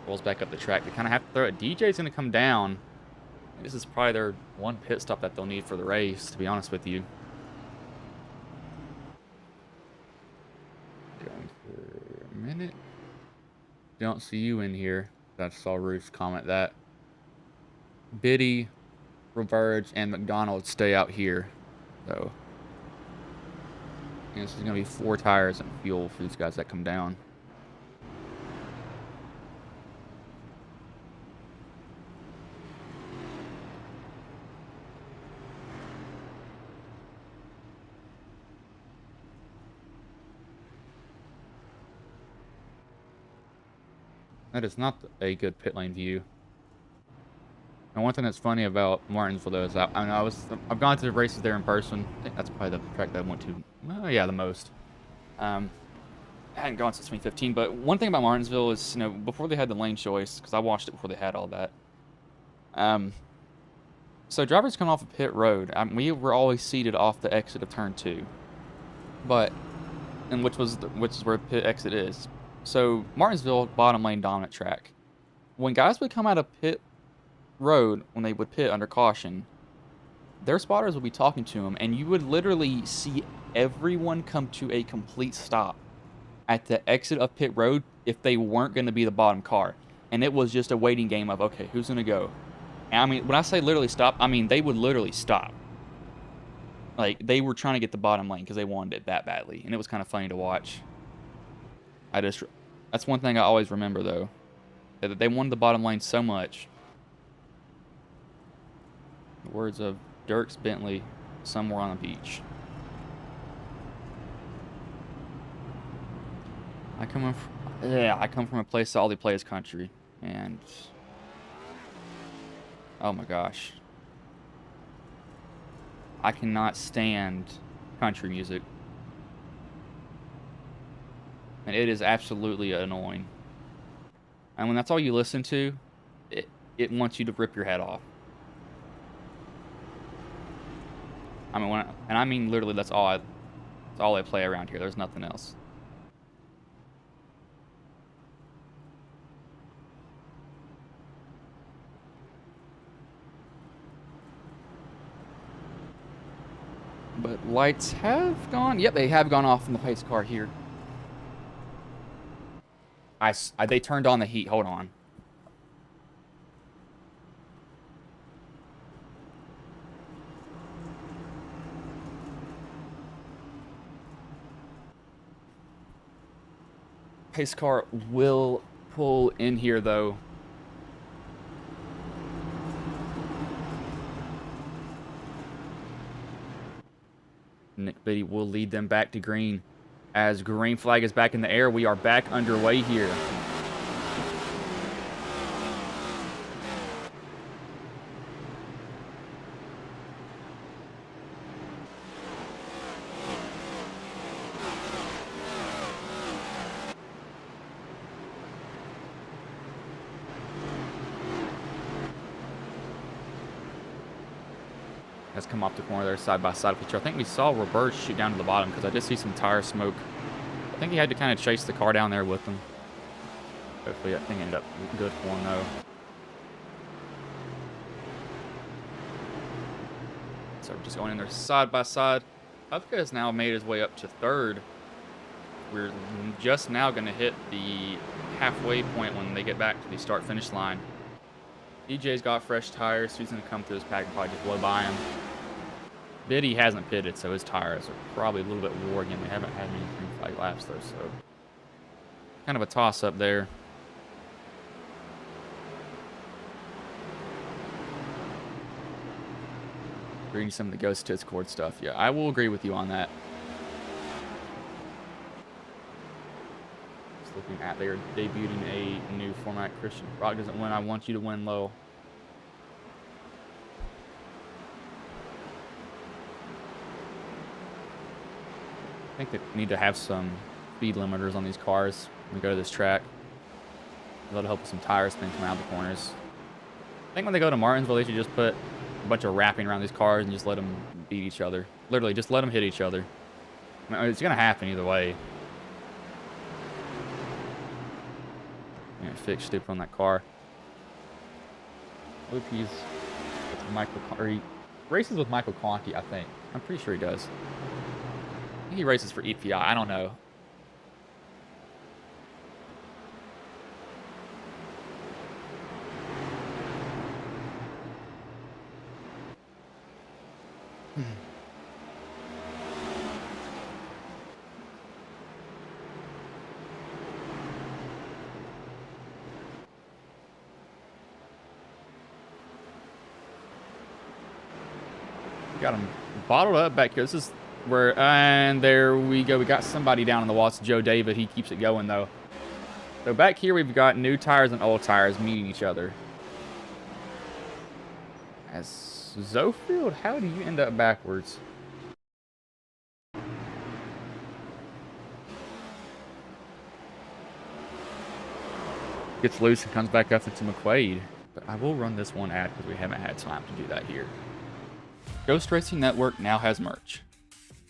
Rolls back up the track. They kind of have to throw it. DJ's going to come down. This is probably their one pit stop that they'll need for the race, to be honest with you. Going for a minute. Don't see you in here. I saw Ruth comment that. Biddy, Roberge, and McDonald stay out here. So, and this is going to be 4 tires and fuel for these guys that come down. That is not a good pit lane view. And one thing that's funny about Martinsville though is I've gone to the races there in person. I think that's probably the track that I went to. Well, yeah, the most. I hadn't gone since 2015, but one thing about Martinsville is, before they had the lane choice, because I watched it before they had all that. So drivers come off of pit road. We were always seated off the exit of turn 2, which is where pit exit is. So Martinsville, bottom lane dominant track. When guys would come out of pit road, when they would pit under caution, their spotters would be talking to them, and you would literally see everyone come to a complete stop at the exit of pit road if they weren't going to be the bottom car. And it was just a waiting game of, okay, who's going to go? And I mean, when I say literally stop, I mean they would literally stop. Like, they were trying to get the bottom lane because they wanted it that badly, and it was kind of funny to watch. That's one thing I always remember though, that they wanted the bottom lane so much. The words of Dierks Bentley, somewhere on the beach. I come from a place that all they play is country, and oh my gosh, I cannot stand country music. And it is absolutely annoying. And when that's all you listen to, it wants you to rip your head off. I mean, I mean literally, that's all I play around here. There's nothing else. But lights have gone. Yep, they have gone off in the pace car here. They turned on the heat. Hold on. Pace car will pull in here, though. Nick Biddy will lead them back to green. As green flag is back in the air, we are back underway here. Has come off the corner there side by side with each other. I think we saw Roberge shoot down to the bottom because I did see some tire smoke. I think he had to kind of chase the car down there with him. Hopefully that thing ended up good for him though. So we're just going in there side by side. Upka has now made his way up to third. We're just now going to hit the halfway point when they get back to the start-finish line. DJ's got fresh tires, so he's going to come through his pack and probably just blow by him. Biddy hasn't pitted, so his tires are probably a little bit wore again. We haven't had many green flag laps, though, so kind of a toss-up there. Reading some of the Ghost Discord stuff. Yeah, I will agree with you on that. Just looking at, they're debuting a new format. Christian Rock doesn't win. I want you to win low. I think they need to have some speed limiters on these cars when we go to this track. That'll help with some tire spin coming out of the corners. I think when they go to Martinsville, they should just put a bunch of wrapping around these cars and just let them beat each other. Literally, just let them hit each other. I mean, it's going to happen either way. Fix stupid on that car. I hope he's with Michael, or he races with Michael Conti, I think. I'm pretty sure he does. I think he races for EPI. I don't know. Got him bottled up back here. This is where, and there we go. We got somebody down in the wall. It's Joe David. He keeps it going, though. So back here, we've got new tires and old tires meeting each other. As Zofield, how do you end up backwards? Gets loose and comes back up into McQuaid. But I will run this one ad because we haven't had time to do that here. Ghost Racing Network now has merch.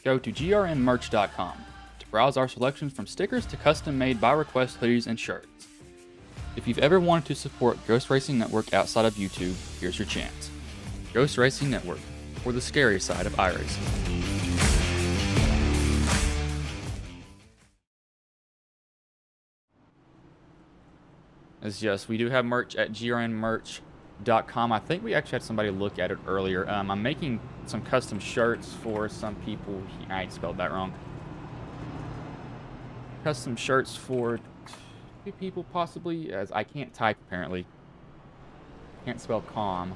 Go to grnmerch.com to browse our selections from stickers to custom-made by request hoodies and shirts. If you've ever wanted to support Ghost Racing Network outside of YouTube, here's your chance. Ghost Racing Network, for the scary side of iRacing. Yes, we do have merch at grnmerch.com. I think we actually had somebody look at it earlier. I'm making some custom shirts for some people. I spelled that wrong. Custom shirts for 2 people possibly, as I can't type apparently. Can't spell calm.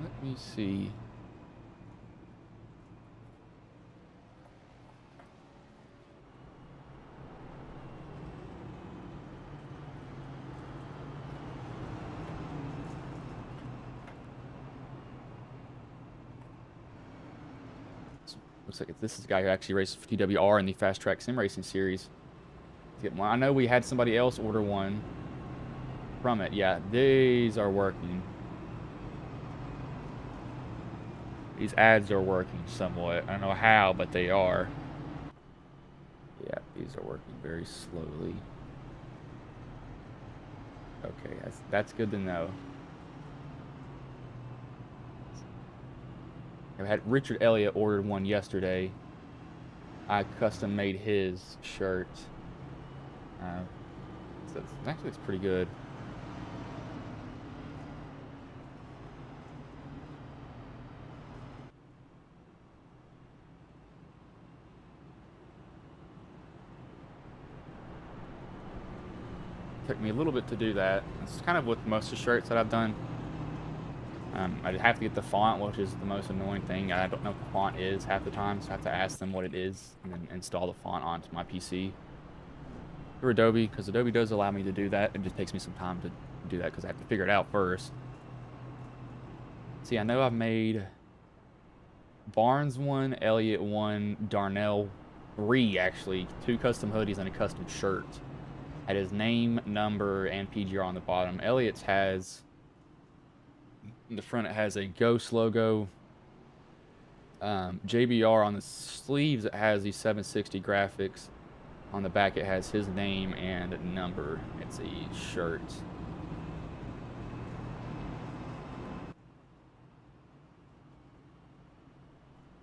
Let me see. Looks like this is the guy who actually races for TWR in the Fast Track Sim Racing Series. I know we had somebody else order one from it. Yeah, these are working. These ads are working somewhat. I don't know how, but they are. Yeah, these are working very slowly. Okay, that's good to know. I had Richard Elliott ordered one yesterday. I custom made his shirt. So actually, it's pretty good. Took me a little bit to do that. It's kind of with most of the shirts that I've done. I'd have to get the font, which is the most annoying thing. I don't know what the font is half the time, so I have to ask them what it is and then install the font onto my PC through Adobe, because Adobe does allow me to do that. It just takes me some time to do that because I have to figure it out first. See, I know I've made Barnes 1, Elliott 1, Darnell 3, actually. 2 custom hoodies and a custom shirt. Had his name, number, and PGR on the bottom. Elliott's has... in the front, it has a Ghost logo. JBR on the sleeves, it has the 760 graphics. On the back, it has his name and number. It's a shirt.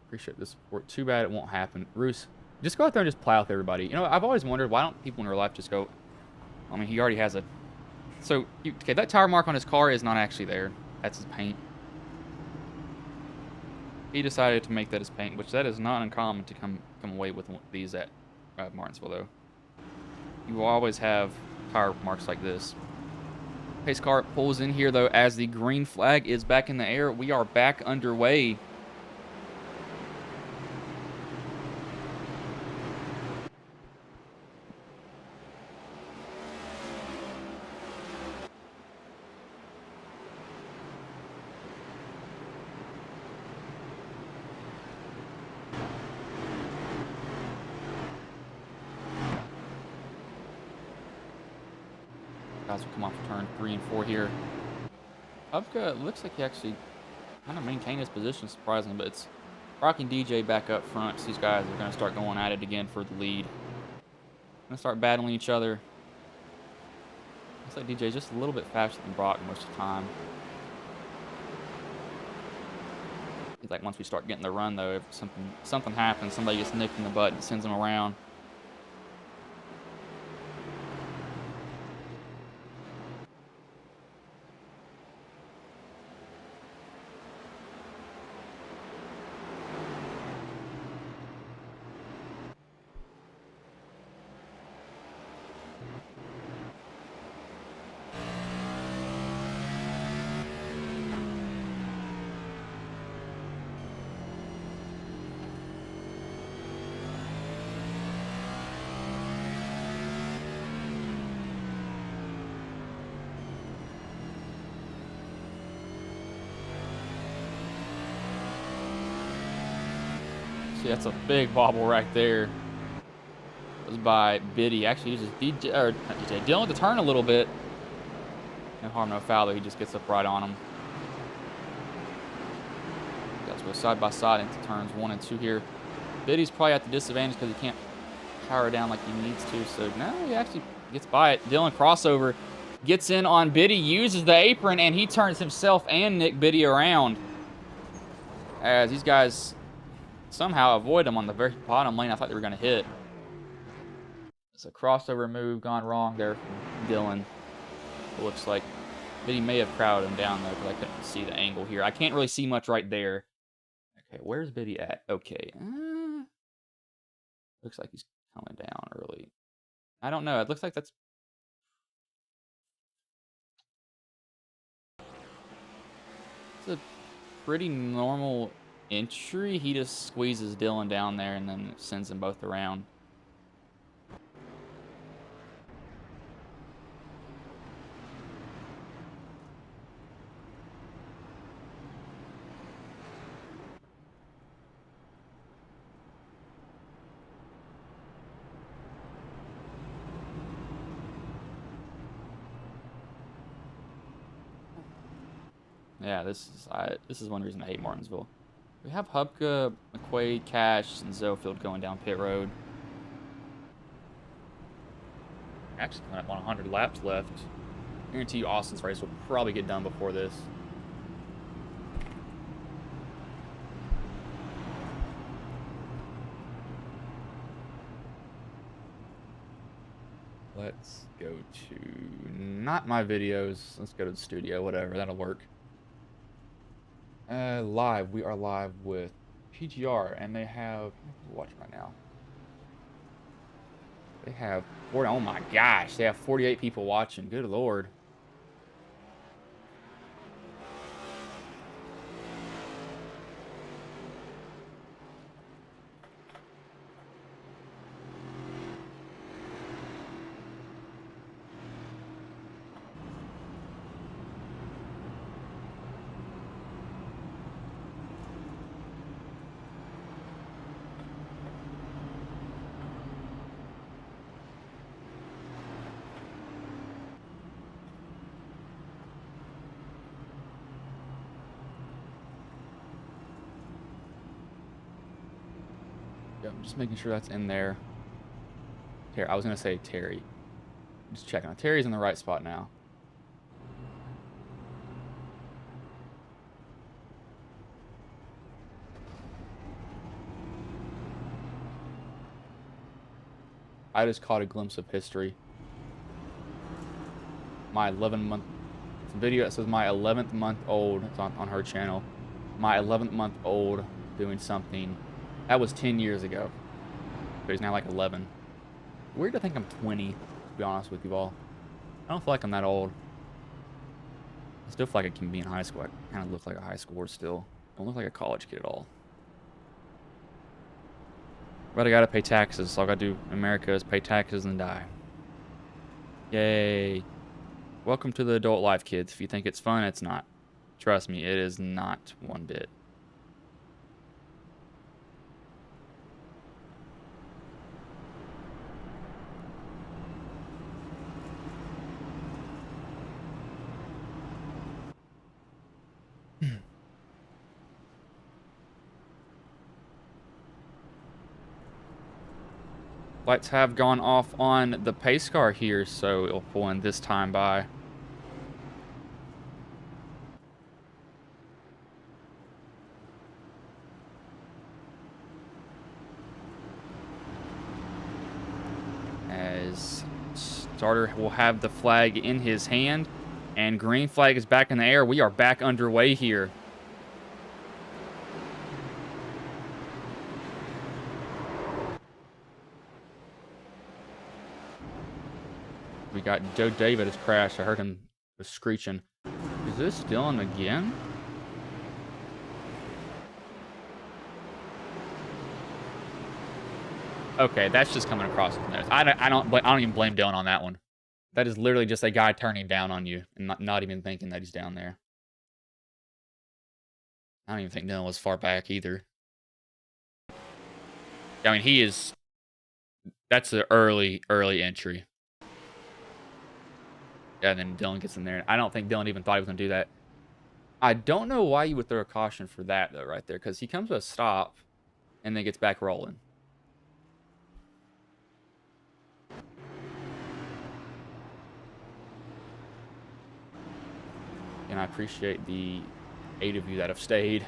Appreciate the support. Too bad it won't happen. Roos, just go out there and just plow with everybody. You know, I've always wondered, why don't people in real life just go... I mean, he already has a... So, okay, that tire mark on his car is not actually there. That's his paint. He decided to make that his paint, which that is not uncommon to come away with these at Martinsville, though. You will always have tire marks like this. Pace car pulls in here, though, as the green flag is back in the air. We are back underway. guys will come off turn 3 and 4 here. Hubka looks like he actually kind of maintained his position, surprisingly, but it's Rocky and DJ back up front. So these guys are going to start going at it again for the lead. Going to start battling each other. Looks like DJ's just a little bit faster than Brock most of the time. It's like once we start getting the run, though, if something happens, somebody gets nicked in the butt and sends them around. See, that's a big bobble right there. It was by Biddy. Actually, he just Dylan to turn a little bit. No harm, no foul, though. He just gets up right on him. Guys go side by side into turns 1 and 2 here. Biddy's probably at the disadvantage because he can't power down like he needs to. So now he actually gets by it. Dylan crossover. Gets in on Biddy, uses the apron, and he turns himself and Nick Biddy around. As these guys somehow avoid him on the very bottom lane. I thought they were going to hit. It's a crossover move gone wrong there from Dylan. It looks like Biddy may have crowded him down, though, because I couldn't see the angle here. I can't really see much right there. Okay, where's Biddy at? Okay. Looks like he's coming down early. I don't know. It looks like that's... It's a pretty normal entry. He just squeezes Dylan down there and then sends them both around. Yeah, this is one reason I hate Martinsville. We have Hubka, McQuaid, Cash, and Zofield going down pit road. Actually, coming up on 100 laps left. I guarantee you Austin's race will probably get done before this. Let's go to not my videos. Let's go to the studio, whatever, that'll work. Live. We are live with PGR, and they have... Watch right now. They have 40... Oh my gosh, they have 48 people watching. Good Lord. I'm just making sure that's in there. Terry, I was gonna say Terry. Just checking. Terry's in the right spot now. I just caught a glimpse of history. My 11-month video that says my 11th month old. It's on her channel. My 11th month old doing something. That was 10 years ago. But he's now like 11. Weird to think I'm 20, to be honest with you all. I don't feel like I'm that old. I still feel like I can be in high school. I kind of look like a high schooler still. I don't look like a college kid at all. But I gotta pay taxes. All I gotta do in America is pay taxes and die. Yay. Welcome to the adult life, kids. If you think it's fun, it's not. Trust me, it is not one bit. Lights have gone off on the pace car here, so it'll pull in this time by. As starter will have the flag in his hand, and green flag is back in the air. We are back underway here. We got Joe David has crashed. I heard him screeching. Is this Dylan again? Okay, that's just coming across his nose. I don't even blame Dylan on that one. That is literally just a guy turning down on you and not even thinking that he's down there. I don't even think Dylan was far back either. I mean, he is. That's an early entry. Yeah, and then Dylan gets in there. I don't think Dylan even thought he was going to do that. I don't know why you would throw a caution for that, though, right there. Because he comes to a stop and then gets back rolling. And I appreciate the 8 of you that have stayed.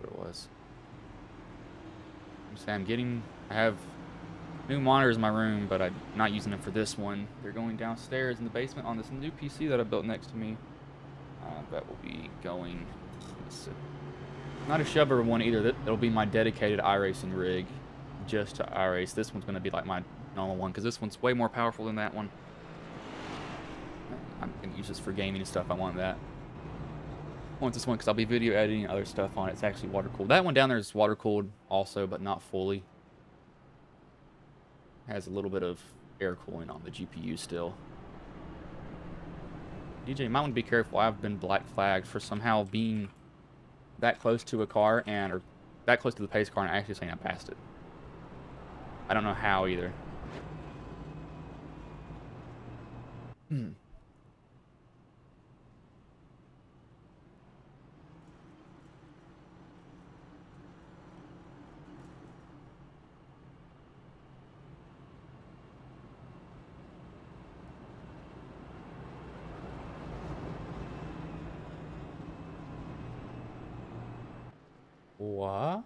What it was. I'm saying I have new monitors in my room, but I'm not using them for this one. They're going downstairs in the basement on this new PC that I built next to me. That will be going. Not a shover one either. That'll be my dedicated iRacing rig, just to iRace. This one's going to be like my normal one because this one's way more powerful than that one. I'm going to use this for gaming and stuff. I want that. I want this one because I'll be video editing and other stuff on it. It's actually water cooled. That one down there is water cooled also, but not fully. Has a little bit of air cooling on the GPU still. DJ, you might want to be careful. I've been black flagged for somehow being that close to a car or that close to the pace car and actually saying I passed it. I don't know how either. What?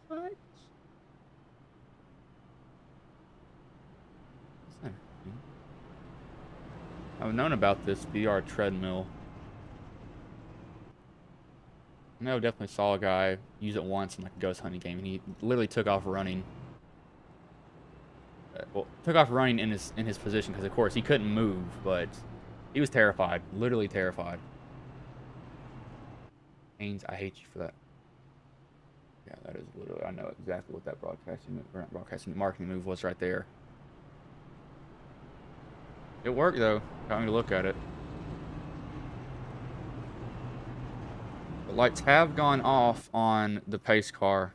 I've known about this VR treadmill. I know I definitely saw a guy use it once in like a ghost hunting game, and he literally took off running. Well, took off running in his position because of course he couldn't move, but he was terrified, literally terrified. Haynes, I hate you for that. Yeah, that is literally, I know exactly what that marketing move was right there. It worked though, got me to look at it. The lights have gone off on the pace car.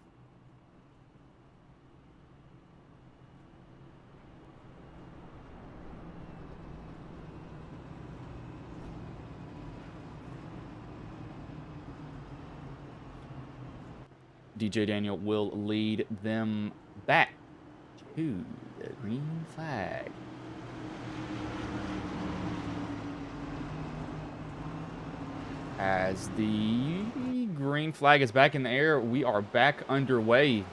DJ Daniel will lead them back to the green flag. As the green flag is back in the air, we are back underway.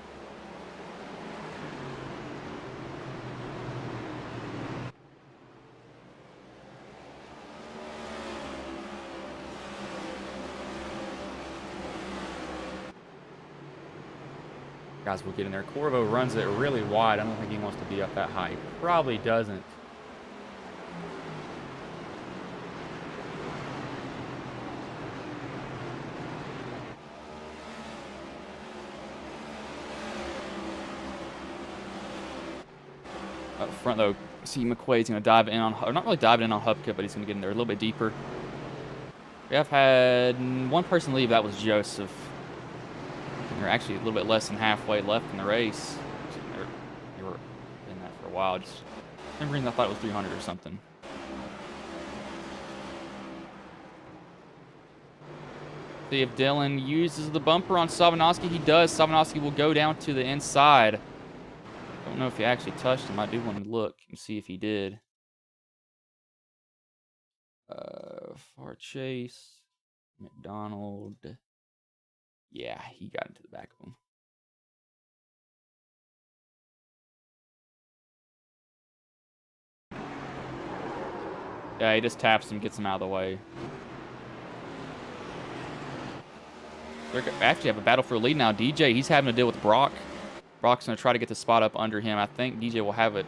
Guys, we'll get in there. Corvo runs it really wide. I don't think he wants to be up that high. He probably doesn't. Up front, though, see McQuaid's going to dive in on, or not really diving in on Hubka, but he's going to get in there a little bit deeper. We have had one person leave. That was Joseph. They're actually a little bit less than halfway left in the race. They were in that for a while. Just for some reason I thought it was 300 or something. See if Dylan uses the bumper on Sabanowski. He does. Sabanowski will go down to the inside. Don't know if he actually touched him. I do want to look and see if he did. Far chase. McDonald. Yeah, he got into the back of him. Yeah, he just taps him, gets him out of the way. They actually have a battle for a lead now. DJ, he's having to deal with Brock. Brock's going to try to get the spot up under him. I think DJ will have a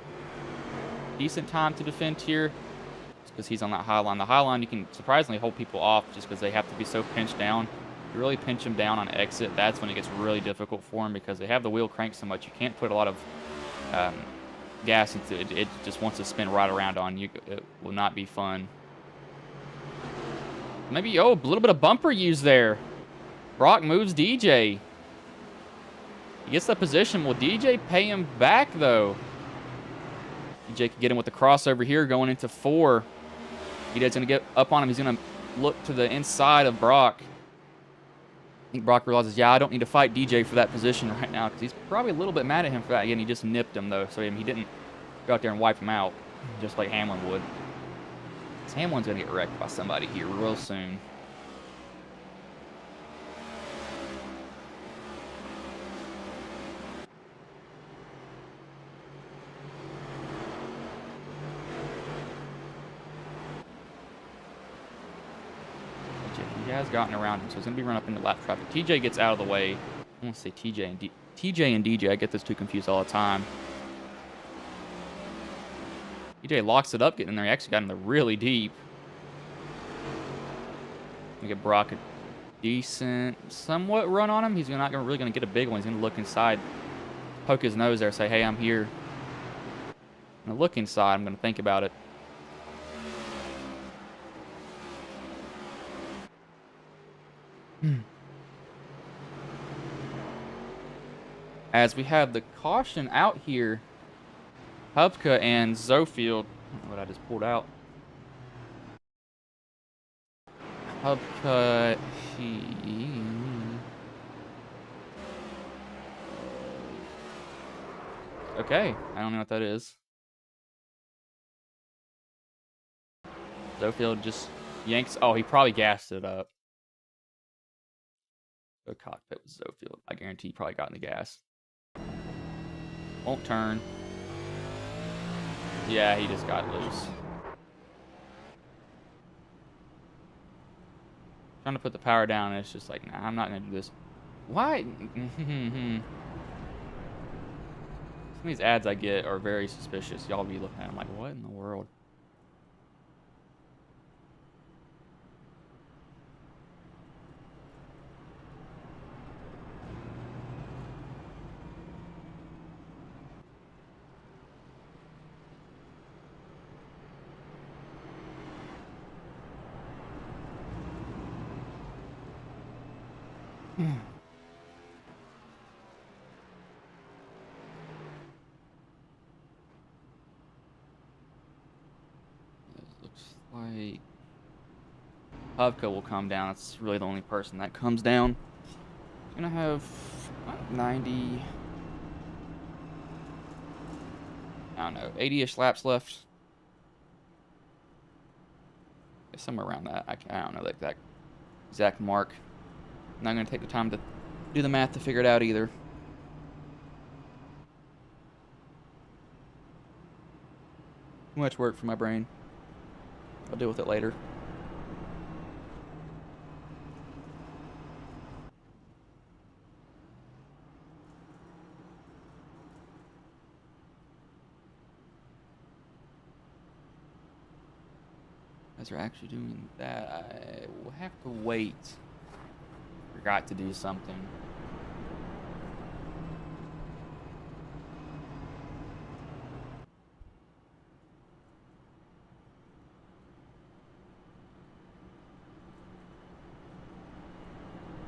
decent time to defend here because he's on that high line. The high line, you can surprisingly hold people off just because they have to be so pinched down. You really pinch them down on exit, that's when it gets really difficult for them because they have the wheel cranked so much. You can't put a lot of gas into it. It just wants to spin right around on you. It will not be fun. Maybe, oh, a little bit of bumper use there. Brock moves DJ. He gets the position. Will DJ pay him back, though? DJ can get him with the crossover here going into 4. DJ's going to get up on him. He's going to look to the inside of Brock. I think Brock realizes, yeah, I don't need to fight DJ for that position right now because he's probably a little bit mad at him for that. Again, he just nipped him, though, so he didn't go out there and wipe him out just like Hamlin would. Because Hamlin's going to get wrecked by somebody here real soon. He has gotten around him, so he's going to be run up into lap traffic. TJ gets out of the way. I want to say TJ and DJ. I get those two confused all the time. TJ locks it up, getting in there. He actually got in there really deep. We get Brock a decent, somewhat run on him. He's not really going to get a big one. He's going to look inside, poke his nose there, say, hey, I'm here. I'm going to look inside. I'm going to think about it. As we have the caution out here, Hubka and Zofield. What I just pulled out. Hubka, okay, I don't know what that is. Zofield just yanks. Oh, he probably gassed it up. The cockpit with Zofield. I guarantee he probably got in the gas. Won't turn. Yeah, he just got loose. Trying to put the power down, and it's just like, nah, I'm not going to do this. Why? Some of these ads I get are very suspicious. Y'all be looking at them like, what in the world? Looks like Hubka will come down. That's really the only person that comes down. He's gonna have 90. I don't know, 80-ish laps left. Somewhere around that. I don't know the exact mark. I'm not going to take the time to do the math to figure it out either. Too much work for my brain. I'll deal with it later. As we're actually doing that, I will have to wait. Forgot to do something.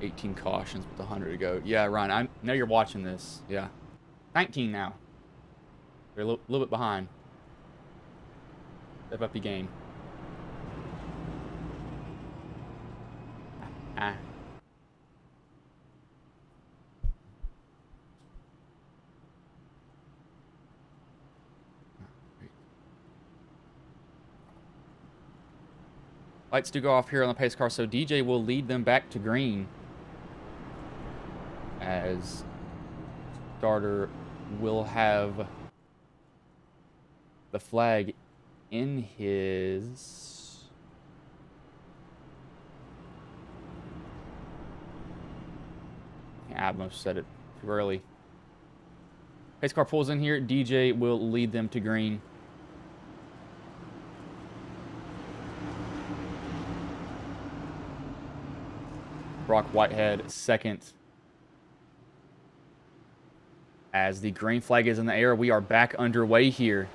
$18 cautions with 100 to go. Yeah, Ryan, I know you're watching this. Yeah. 19 now. You're a little bit behind. Step up your game. Lights do go off here on the pace car, so DJ will lead them back to green. As starter will have the flag in his... I almost said it too early. Pace car pulls in here. DJ will lead them to green. Brock Whitehead second. As the green flag is in the air, we are back underway here.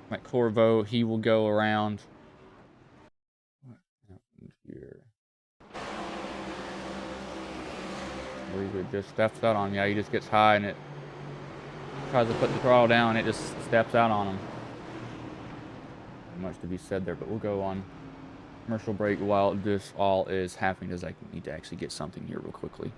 Like Corvo, he will go around. What happened here? Weaver just steps out on him. Yeah, he just gets high and it tries to put the throttle down. It just steps out on him. Not much to be said there, but we'll go on commercial break while this all is happening, as I need to actually get something here real quickly.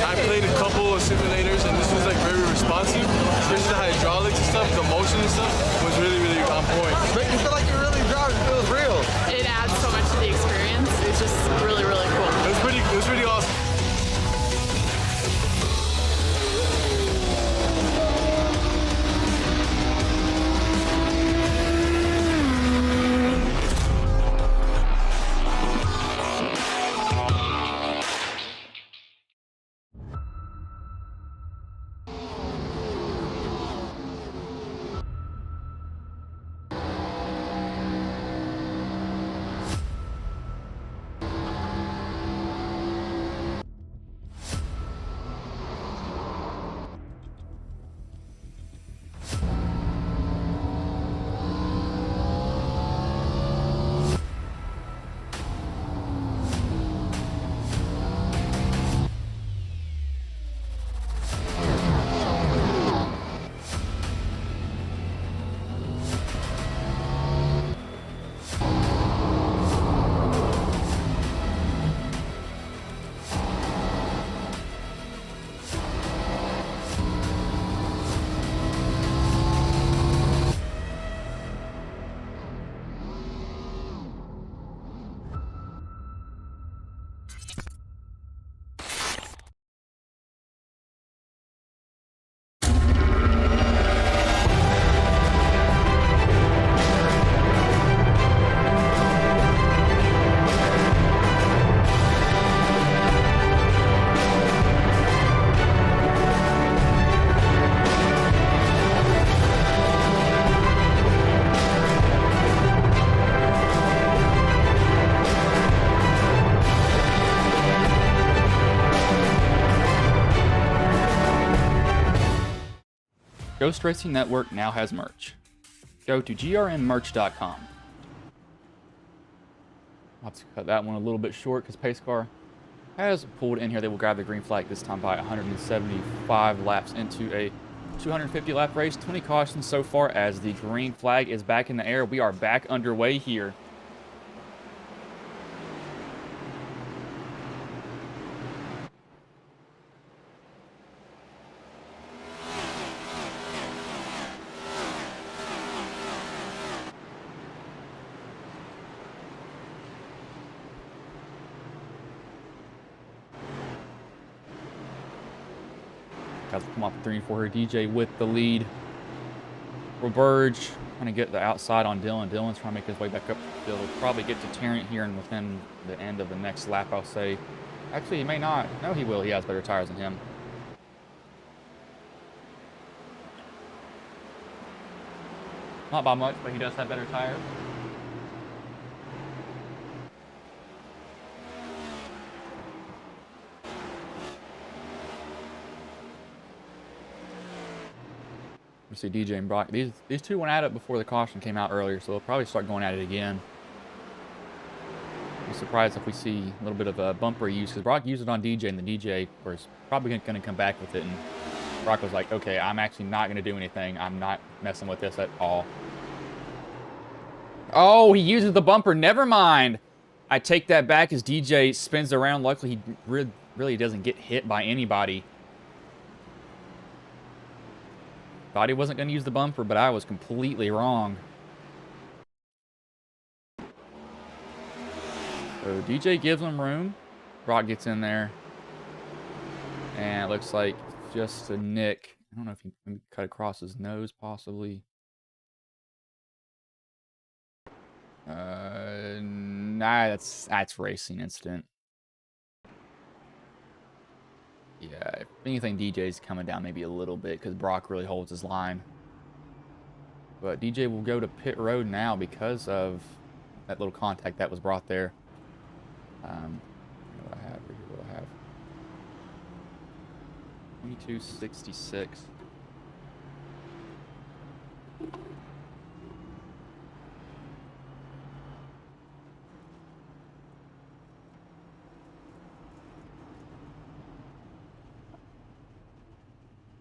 I played a couple of simulators and this was like very responsive, especially the hydraulics and stuff, the motion and stuff was really, really on point. Make you feel like you're really driving. It feels real. It adds so much to the experience. It's just really, really cool. It was pretty awesome. Ghost Racing Network now has merch. Go to grnmerch.com. I'll have to cut that one a little bit short because Pace Car has pulled in here. They will grab the green flag this time by 175 laps into a 250 lap race. 20 cautions so far as the green flag is back in the air. We are back underway here. has to come off 3 and 4 here. DJ with the lead. Roberge trying to get the outside on Dylan. Dylan's trying to make his way back up. He'll probably get to Tarrant here and within the end of the next lap, I'll say. Actually, he may not. No, he will. He has better tires than him. Not by much, but he does have better tires. You see DJ and Brock. These two went at it before the caution came out earlier, so they'll probably start going at it again. I'm surprised if we see a little bit of a bumper use, because Brock used it on DJ, and the DJ was probably going to come back with it, and Brock was like, okay, I'm actually not going to do anything. I'm not messing with this at all. Oh, he uses the bumper. Never mind. I take that back as DJ spins around. Luckily, he really doesn't get hit by anybody. Thought he wasn't going to use the bumper, but I was completely wrong. So DJ gives him room. Brock gets in there. And it looks like just a nick. I don't know if he maybe cut across his nose, possibly. Nah, that's racing incident. Yeah, if anything, DJ's coming down maybe a little bit because Brock really holds his line. But DJ will go to pit road now because of that little contact that was brought there. What do I have here? What do I have? 2266.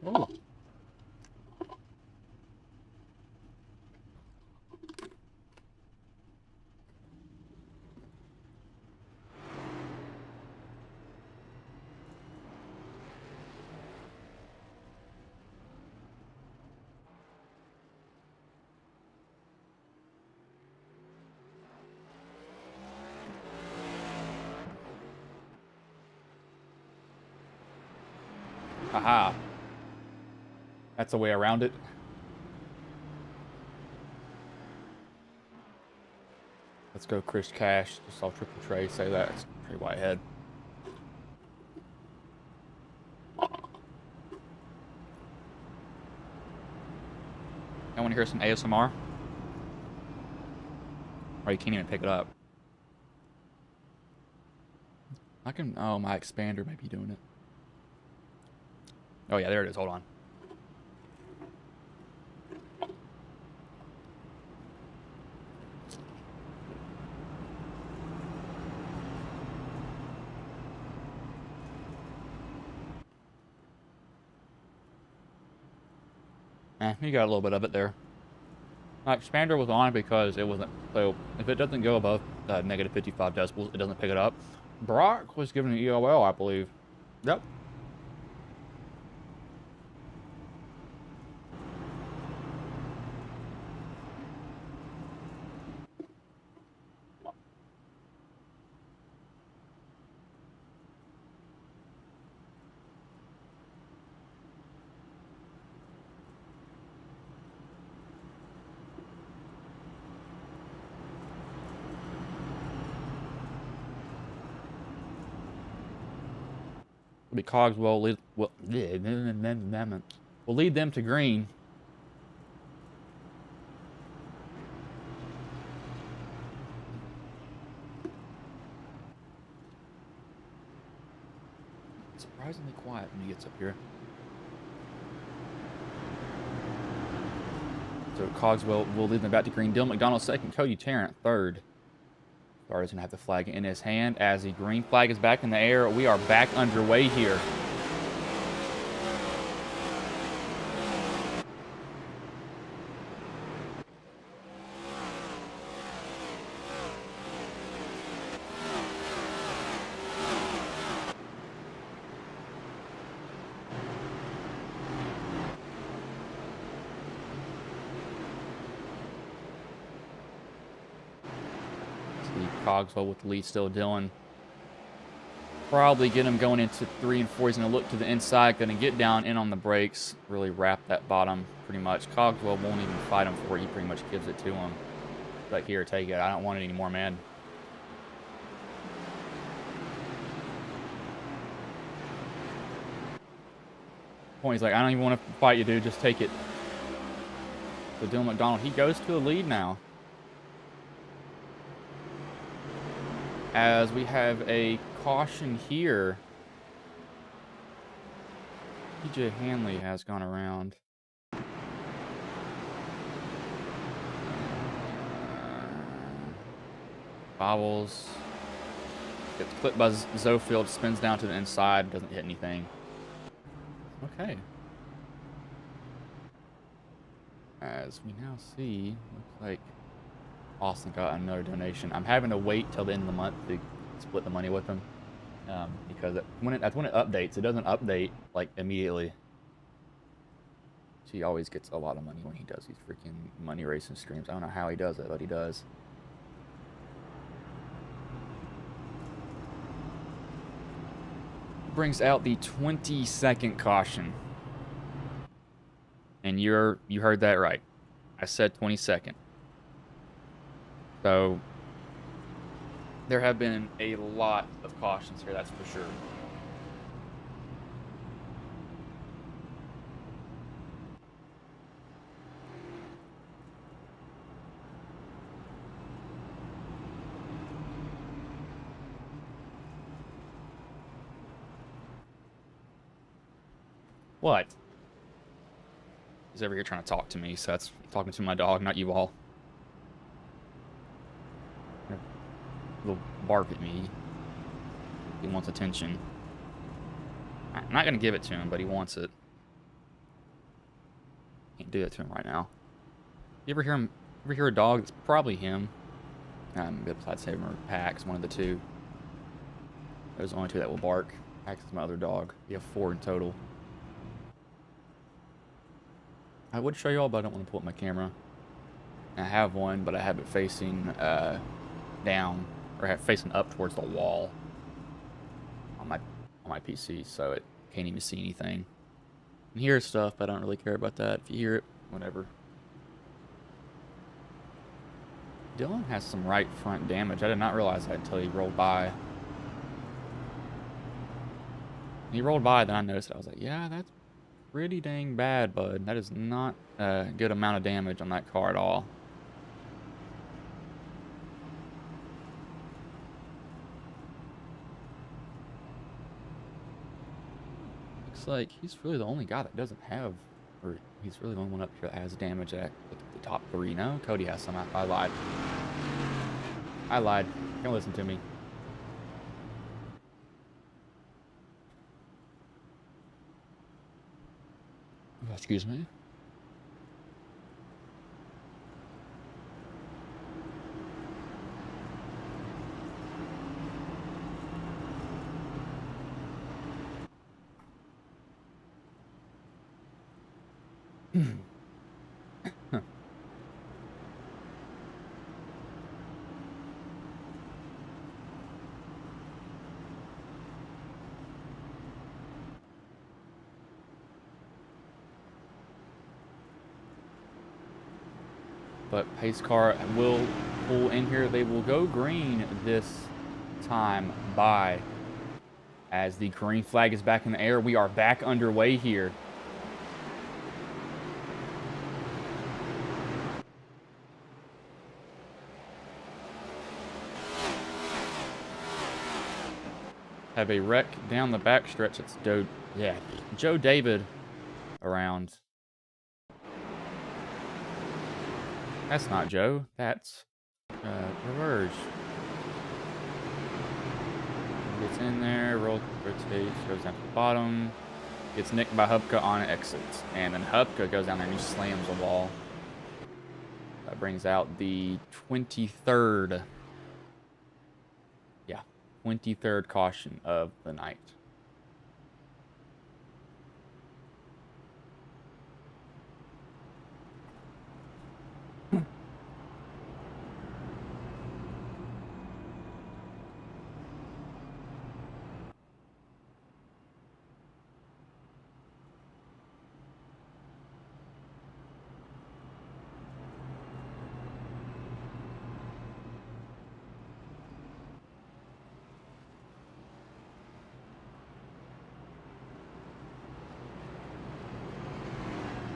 Oh. Haha. That's a way around it. Let's go Chris Cash. Just saw Triple Trey say that. It's Trey Whitehead. I want to hear some ASMR. Or you can't even pick it up. I can... Oh, my expander might be doing it. Oh, yeah, there it is. Hold on. You got a little bit of it there. My expander was on because it wasn't... So, if it doesn't go above negative 55 decibels, it doesn't pick it up. Brock was given an EOL, I believe. Yep. Cogs will lead them to green. Surprisingly quiet when he gets up here. So Cogs will lead them back to green. Dylan McDonald second, Cody Tarrant third. Starter's going to have the flag in his hand. As the green flag is back in the air, we are back underway here. Cogswell with the lead still. Dylan probably get him going into 3 and 4. He's going to look to the inside, going to get down in on the brakes, really wrap that bottom pretty much. Cogswell won't even fight him for it. He pretty much gives it to him. Like, here, take it. I don't want it anymore, man. Point, he's like, I don't even want to fight you, dude. Just take it. So Dylan McDonald, he goes to a lead now. As we have a caution here. TJ Hanley has gone around. Bobbles. Gets clipped by Zofield, spins down to the inside, doesn't hit anything. Okay. As we now see, looks like Austin got another donation. I'm having to wait till the end of the month to split the money with him. Because that's when it updates. It doesn't update, like, immediately. He always gets a lot of money when he does these freaking money racing streams. I don't know how he does it, but he does. Brings out the 20-second caution. And you heard that right. I said 22nd. So there have been a lot of cautions here, that's for sure. What? He's over here trying to talk to me, so that's talking to my dog, not you all. He'll bark at me. He wants attention. I'm not going to give it to him, but he wants it. Can't do that to him right now. You ever hear a dog? It's probably him. Besides him or Pax, one of the two. Those are the only two that will bark. Pax is my other dog. We have 4 in total. I would show you all, but I don't want to pull up my camera. I have one, but I have it facing down, or facing up towards the wall on my PC, so it can't even see anything. And hear stuff, but I don't really care about that. If you hear it, whatever. Dylan has some right front damage. I did not realize that until he rolled by. He rolled by, then I noticed it. I was like, yeah, that's pretty dang bad, bud. That is not a good amount of damage on that car at all. Looks like he's really the only guy that doesn't have, or he's really the only one up here that has damage at the top 3. No, Cody has some. I lied. I lied. Don't listen to me. Excuse me. But pace car will pull in here. They will go green this time by. As the green flag is back in the air, we are back underway here. Have a wreck down the backstretch. It's Joe David around. That's not Joe. That's Reverge. Gets in there, rotates, goes down to the bottom. Gets nicked by Hupka on exits. And then Hupka goes down there and he slams the wall. That brings out the 23rd. Yeah, 23rd caution of the night.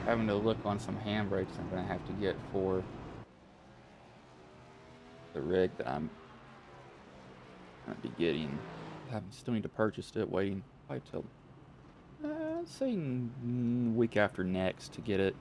having to look on some handbrakes I'm gonna have to get for the rig that I'm gonna be getting. I still need to purchase it. Waiting probably till say week after next to get it.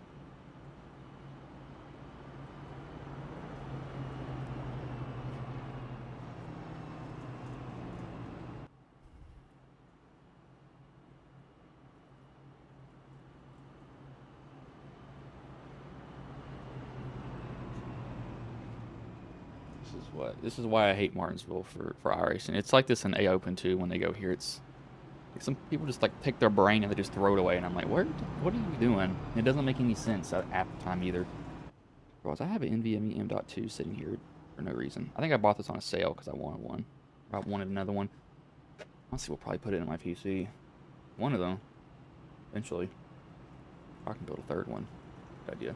This is why I hate Martinsville for iRacing. It's like this in A Open too. When they go here, it's like some people just like take their brain and they just throw it away, and I'm like, what are you doing? It doesn't make any sense at the time either. Bros, I have an NVMe M.2 sitting here for no reason. I think I bought this on a sale because I wanted one. I wanted another one. Honestly, we'll probably put it in my PC. One of them, eventually. I can build a third one. Good idea.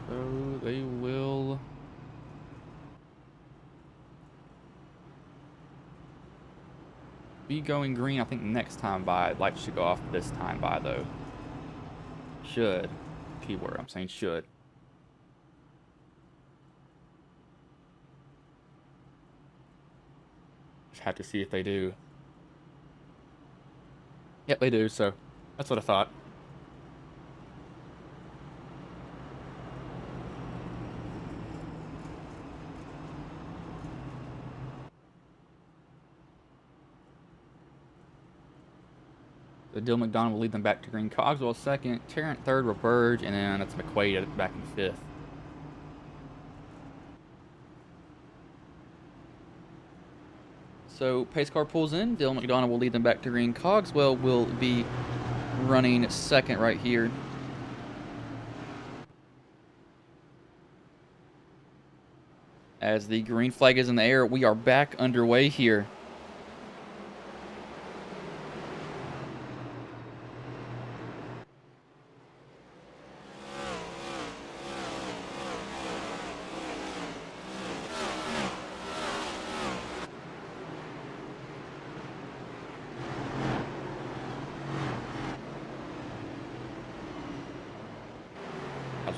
So they will be going green, I think, next time by. Lights should go off this time by, though. Should. Keyword, I'm saying should. Just have to see if they do. Yep, they do, so that's what I thought. So Dylan McDonald will lead them back to green. Cogswell second, Tarrant third, Roberge, and then that's McQuaid back in fifth. So pace car pulls in. Dylan McDonald will lead them back to green. Cogswell will be running second right here. As the green flag is in the air, we are back underway here.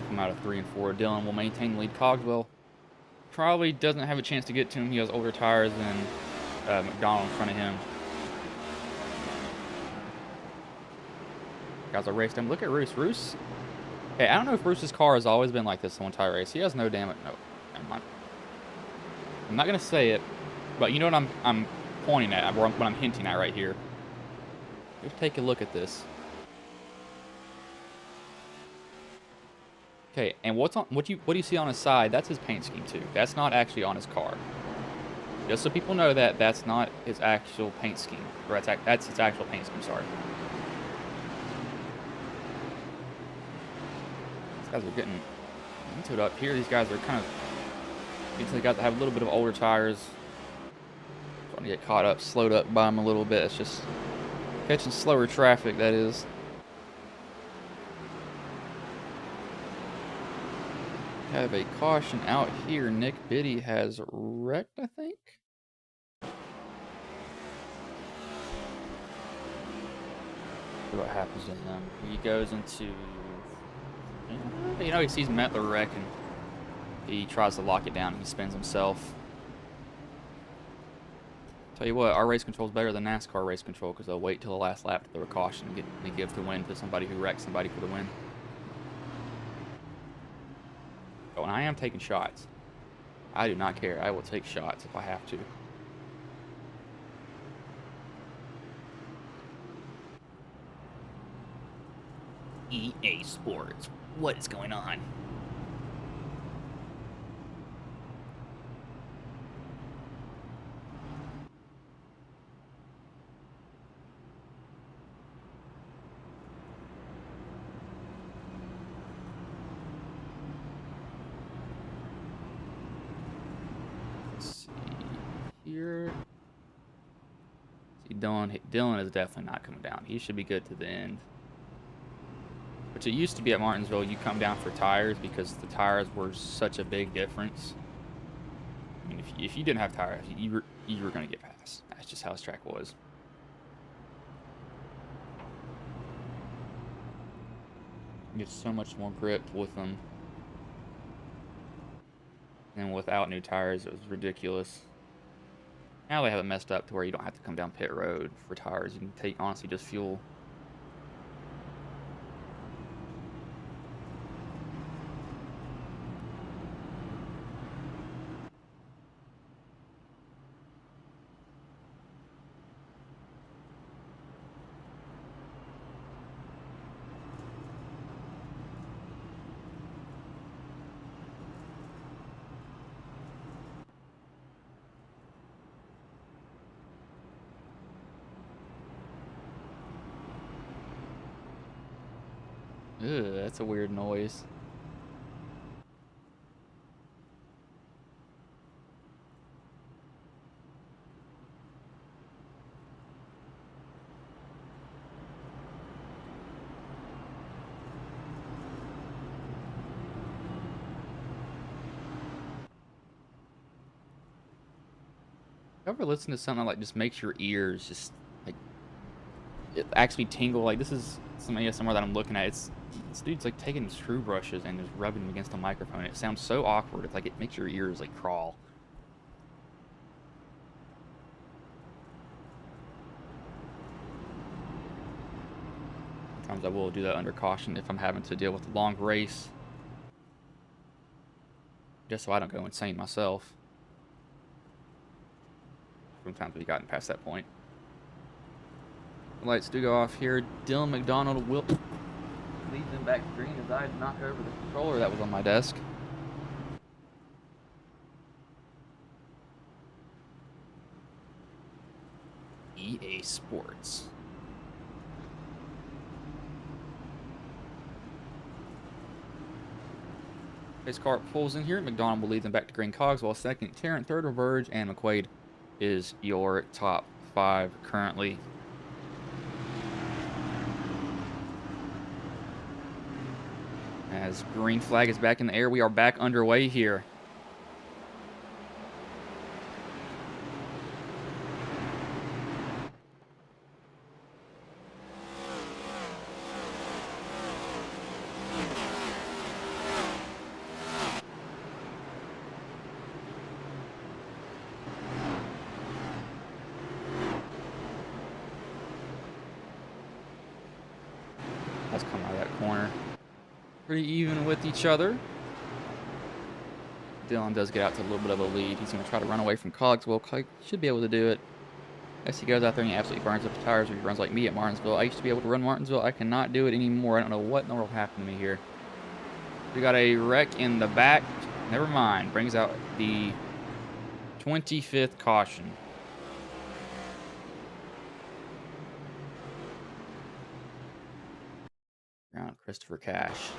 Come out of 3 and 4. Dylan will maintain the lead. Cogswell probably doesn't have a chance to get to him. He has older tires than McDonald in front of him. Guys, I raced him. Look at Roos. Roos. Hey, I don't know if Roos's car has always been like this the entire race. He has no damage. No, never mind. I'm not gonna say it, but you know what I'm pointing at. What I'm hinting at right here. Just take a look at this. Okay, and what do you see on his side? That's his paint scheme too. That's not actually on his car. Just so people know that that's not his actual paint scheme, or that's his actual paint scheme. Sorry. These guys are getting into it up here. These guys are kind of these guys that have a little bit of older tires. Trying to get caught up, slowed up by them a little bit. It's just catching slower traffic. That is. Have a caution out here. Nick Biddy has wrecked, I think. See what happens in them. He goes into, you know, he sees Metler wreck and he tries to lock it down and he spins himself. Tell you what, our race control is better than NASCAR race control because they'll wait till the last lap to throw a caution and give the win to somebody who wrecks somebody for the win. Oh, and I am taking shots. I do not care. I will take shots if I have to. EA Sports. What is going on? Here. See, Dylan is definitely not coming down. He should be good to the end. Which it used to be at Martinsville, you come down for tires because the tires were such a big difference. I mean, if you didn't have tires, you were going to get past. That's just how this track was. You get so much more grip with them. And without new tires, it was ridiculous. Now they have it messed up to where you don't have to come down pit road for tires. You can take, honestly, just fuel. Ugh, that's a weird noise. Ever listen to something like just makes your ears just like it actually tingle? Like this is somewhere that I'm looking at. This dude's like taking screw brushes and just rubbing them against the microphone. It sounds so awkward. It's like it makes your ears like crawl. Sometimes I will do that under caution if I'm having to deal with a long race, just so I don't go insane myself. Sometimes we've gotten past that point. The lights do go off here. Dylan McDonald will lead them back to green as I knock over the controller that was on my desk. EA Sports. His car pulls in here. McDonald will lead them back to green. Cogswell second. Tarrant third. Reverge and McQuaid is your top 5 currently. As green flag is back in the air, we are back underway here. Let's come out of that corner. Pretty even with each other. Dylan does get out to a little bit of a lead. He's going to try to run away from Cogswell. Should be able to do it. As he goes out there and he absolutely burns up the tires when he runs like me at Martinsville. I used to be able to run Martinsville. I cannot do it anymore. I don't know what in the world happened to me here. We got a wreck in the back. Never mind. Brings out the 25th caution. Around Christopher Cash.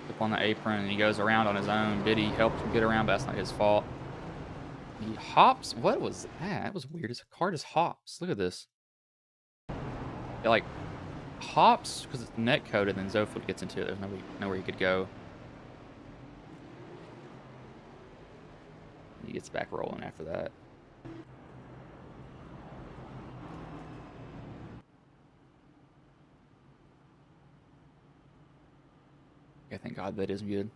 Up on the apron and he goes around on his own. Biddy helped him get around, but that's not his fault. He hops. What was that? That was weird. His car just hops. Look at this. It like hops because it's net coated, and then Zofoot gets into it. There's nowhere he could go. He gets back rolling after that. Yeah, thank God that is muted.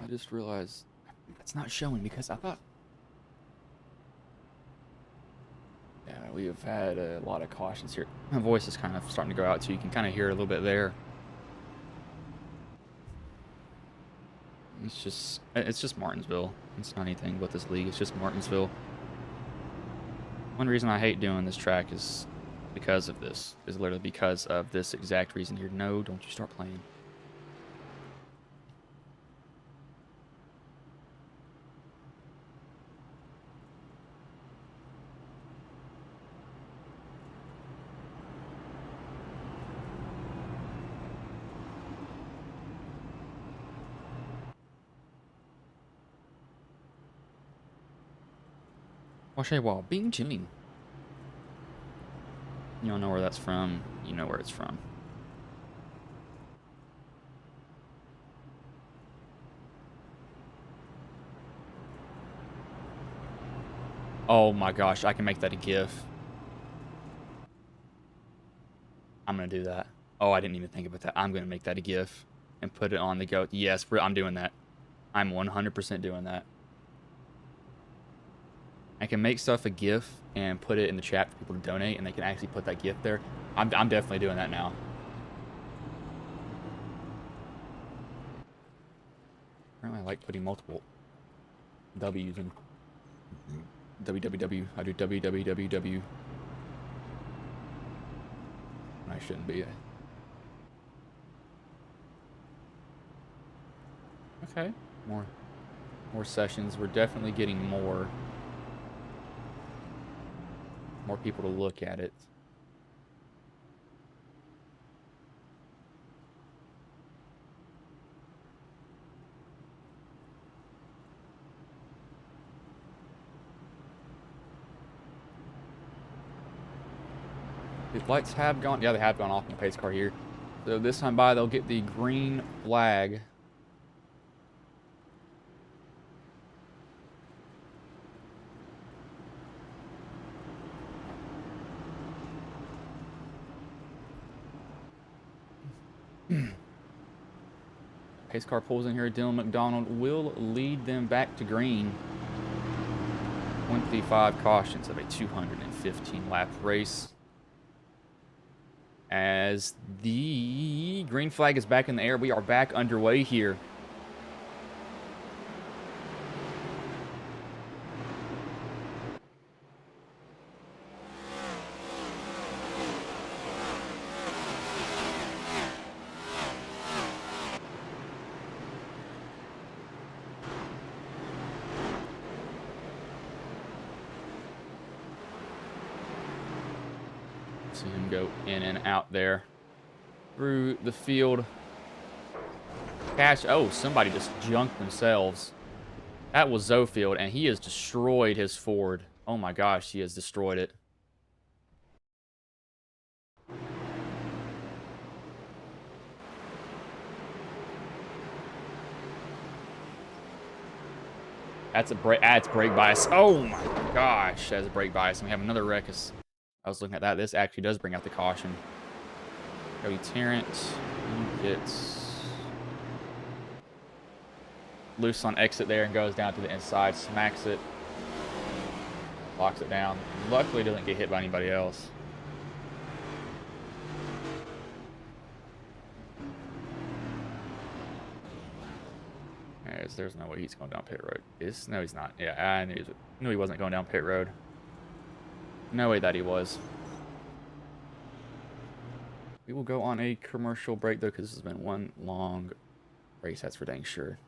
I just realized that's not showing because I thought... Yeah, we have had a lot of cautions here. My voice is kind of starting to go out, so you can kind of hear it a little bit there. It's just Martinsville. It's not anything but this league. It's just Martinsville. One reason I hate doing this track is because of this. Is literally because of this exact reason here. No, don't you start playing. Wall Bing Chilling. You don't know where that's from. You know where it's from. Oh my gosh, I can make that a GIF. I'm gonna do that. Oh, I didn't even think about that. I'm gonna make that a GIF and put it on the go. Yes, I'm doing that. I'm 100% doing that. I can make stuff a GIF and put it in the chat for people to donate, and they can actually put that GIF there. I'm definitely doing that now. Apparently, I like putting multiple W's in. www. I do www. I shouldn't be. Okay, more sessions. We're definitely getting more people to look at it. The lights have gone. Yeah, they have gone off in the pace car here. So this time by, they'll get the green flag. Pace car pulls in here. Dylan McDonald will lead them back to green. 25 cautions of a 215 lap race. As the green flag is back in the air, we are back underway here. See him go in and out there through the field. Cash. Oh, somebody just junked themselves. That was Zofield, and he has destroyed his Ford. Oh my gosh, he has destroyed it. That's a brake. That's brake bias. Oh my gosh, that's a brake bias. And we have another wreck. I was looking at that. This actually does bring out the caution. Cody Tarrant gets loose on exit there and goes down to the inside, smacks it, locks it down. Luckily, doesn't get hit by anybody else. There's no way he's going down pit road. No, he's not. Yeah, I knew he wasn't going down pit road. No way that he was. We will go on a commercial break, though, because this has been one long race. That's for dang sure.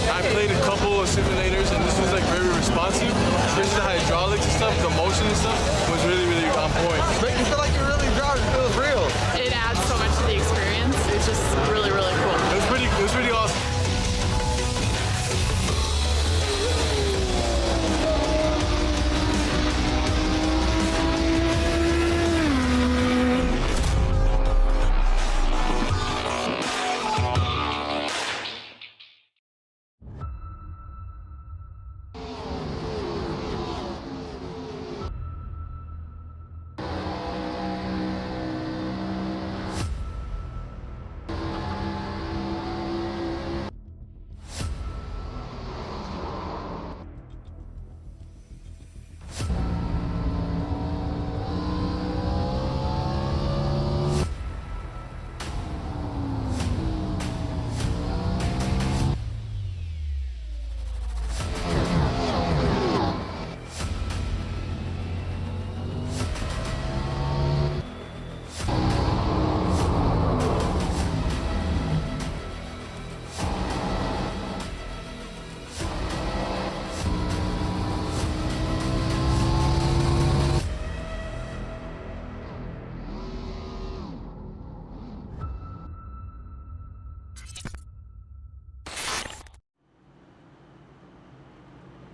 I played a couple of simulators, and this was like very responsive. Especially the hydraulics and stuff, the motion and stuff was really, really on point. Make you feel like you're really driving. It feels real. It adds so much to the experience. It's just really, really cool. It was pretty awesome.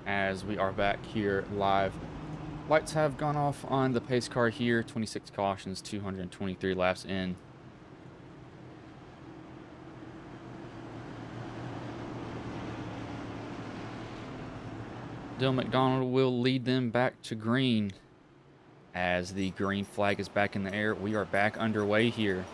as we are back here live. Lights have gone off on the pace car here. 26 cautions, 223 laps in. Dylan McDonald will lead them back to green. As the green flag is back in the air, we are back underway here.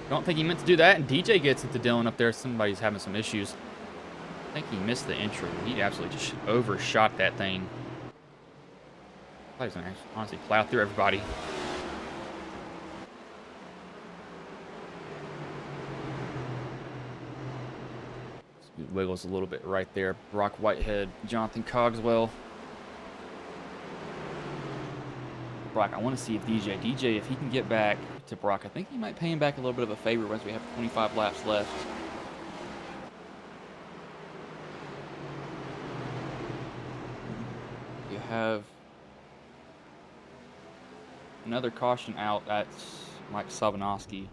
Don't think he meant to do that, and DJ gets it to Dylan up there. Somebody's having some issues. I think he missed the entry. He absolutely just overshot that thing. I thought he was going to honestly plow through everybody. Speed wiggles a little bit right there. Brock Whitehead, Jonathan Cogswell. Brock, I want to see if DJ, if he can get back to Brock, I think he might pay him back a little bit of a favor as we have 25 laps left. You have another caution out at Mike Sabanowski.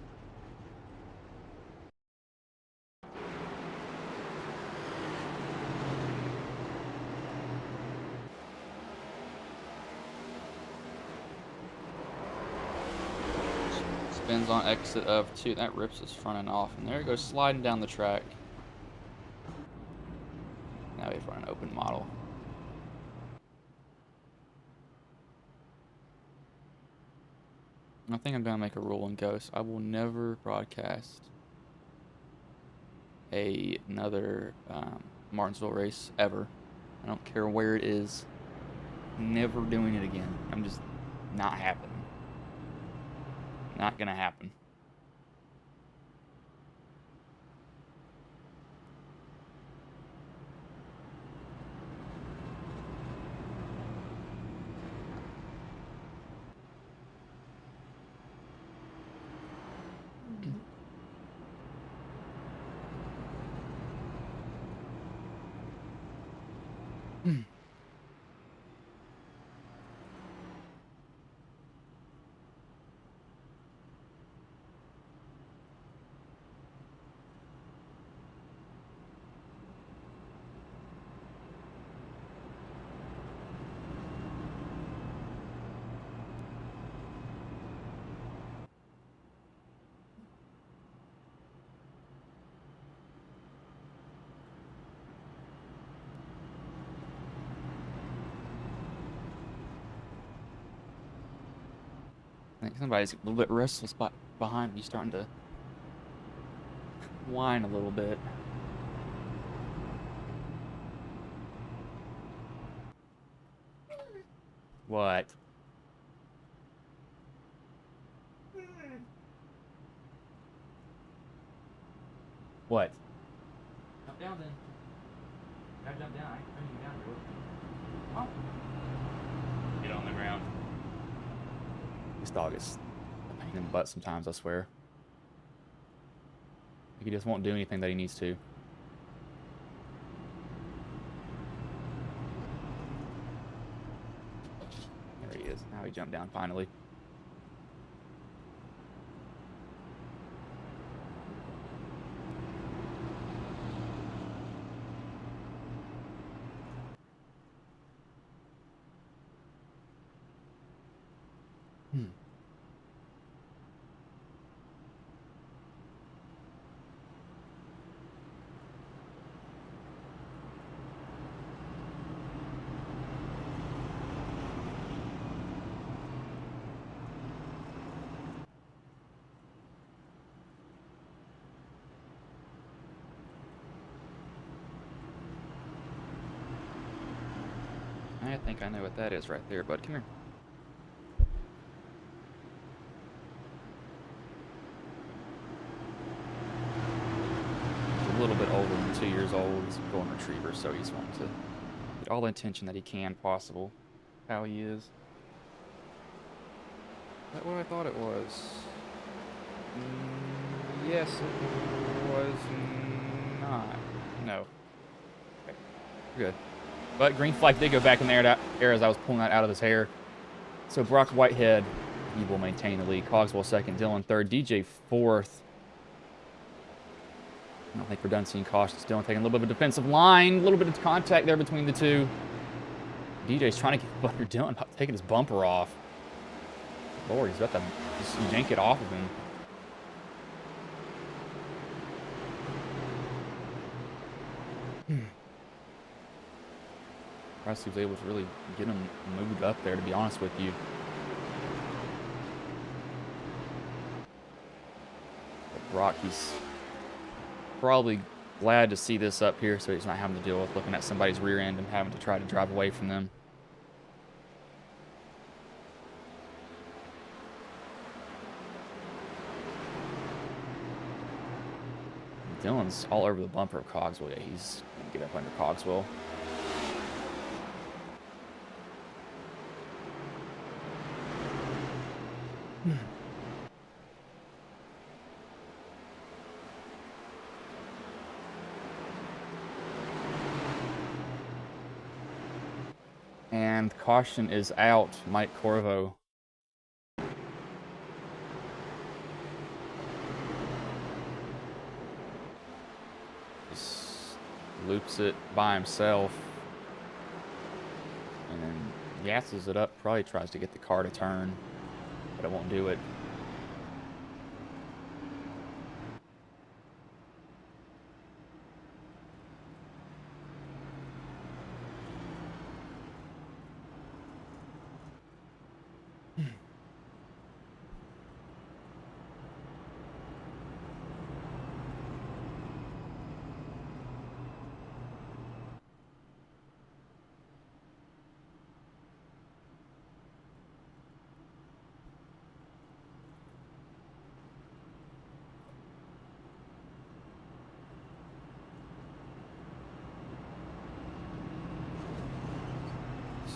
Spins on exit of 2. That rips his front end off. And there it goes sliding down the track. Now we've run an open model. I think I'm going to make a rule in Ghost. I will never broadcast another Martinsville race ever. I don't care where it is. Never doing it again. I'm just not happening. Not gonna happen. I think somebody's a little bit restless behind me, starting to whine a little bit. What? What? Jump down then. Gotta jump down. I ain't putting you down, bro. Oh. Get on the ground. This dog is a pain in the butt sometimes, I swear. He just won't do anything that he needs to. There he is. Now he jumped down finally. I think I know what that is right there, bud. Come here. He's a little bit older than 2 years old. He's a golden retriever, so he's wanting to get all the attention that he can possible. How he is. Is that what I thought it was? Yes, it was not. No. Good. But green flag did go back in there as I was pulling that out of his hair. So Brock Whitehead, he will maintain the lead. Cogswell second, Dylan third, DJ fourth. I don't think we're done seeing cautions. Dylan taking a little bit of a defensive line, a little bit of contact there between the two. DJ's trying to get under Dylan, taking his bumper off. Lord, he's about to just yank it off of him. He was able to really get him moved up there, to be honest with you. But Brock, he's probably glad to see this up here so he's not having to deal with looking at somebody's rear end and having to try to drive away from them. Dylan's all over the bumper of Cogswell. Yeah, he's going to get up under Cogswell. And caution is out, Mike Corvo. Just loops it by himself. And then gasses it up, probably tries to get the car to turn, but it won't do it.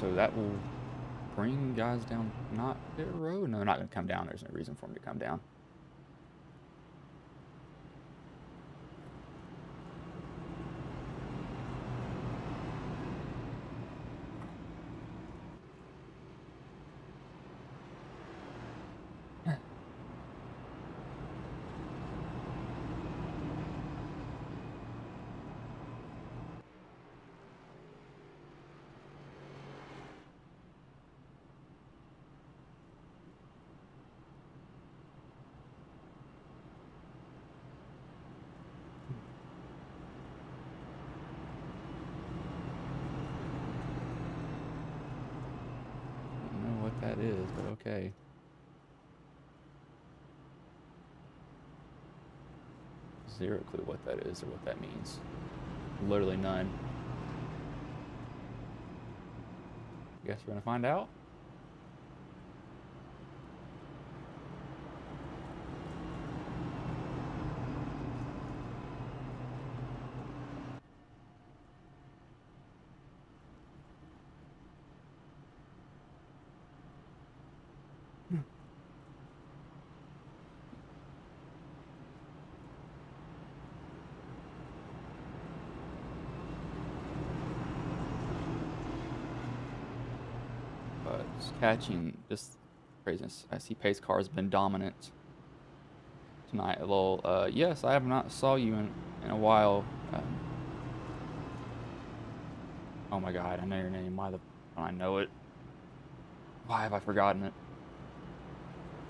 So that will bring guys down, not pit road. No, they're not going to come down. There's no reason for them to come down. That is, but okay. Zero clue what that is or what that means. Literally none. Guess we're gonna find out. Catching just craziness. I see pace car has been dominant tonight. A little, yes, I have not saw you in a while. Oh my God, I know your name. Why the? I know it. Why have I forgotten it?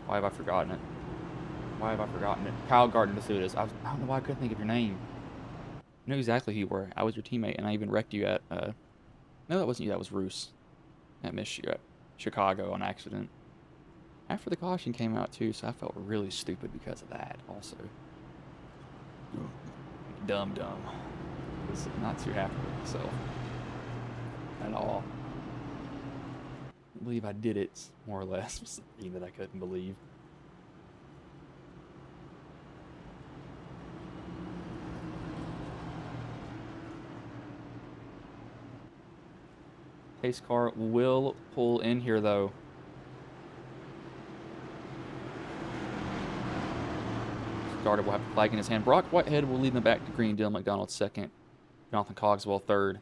Why have I forgotten it? Why have I forgotten it? Kyle Gardner, that's who it is. I don't know why I couldn't think of your name. I knew exactly who you were. I was your teammate, and I even wrecked you at. No, that wasn't you. That was Roos. I missed you at Chicago on accident. After the caution came out too, so I felt really stupid because of that also. Dumb. Was not too happy with myself at all. I believe I did it, more or less, was the thing that I couldn't believe. Pace car will pull in here, though. Starter will have the flag in his hand. Brock Whitehead will lead them back to green. Dylan McDonald second. Jonathan Cogswell third.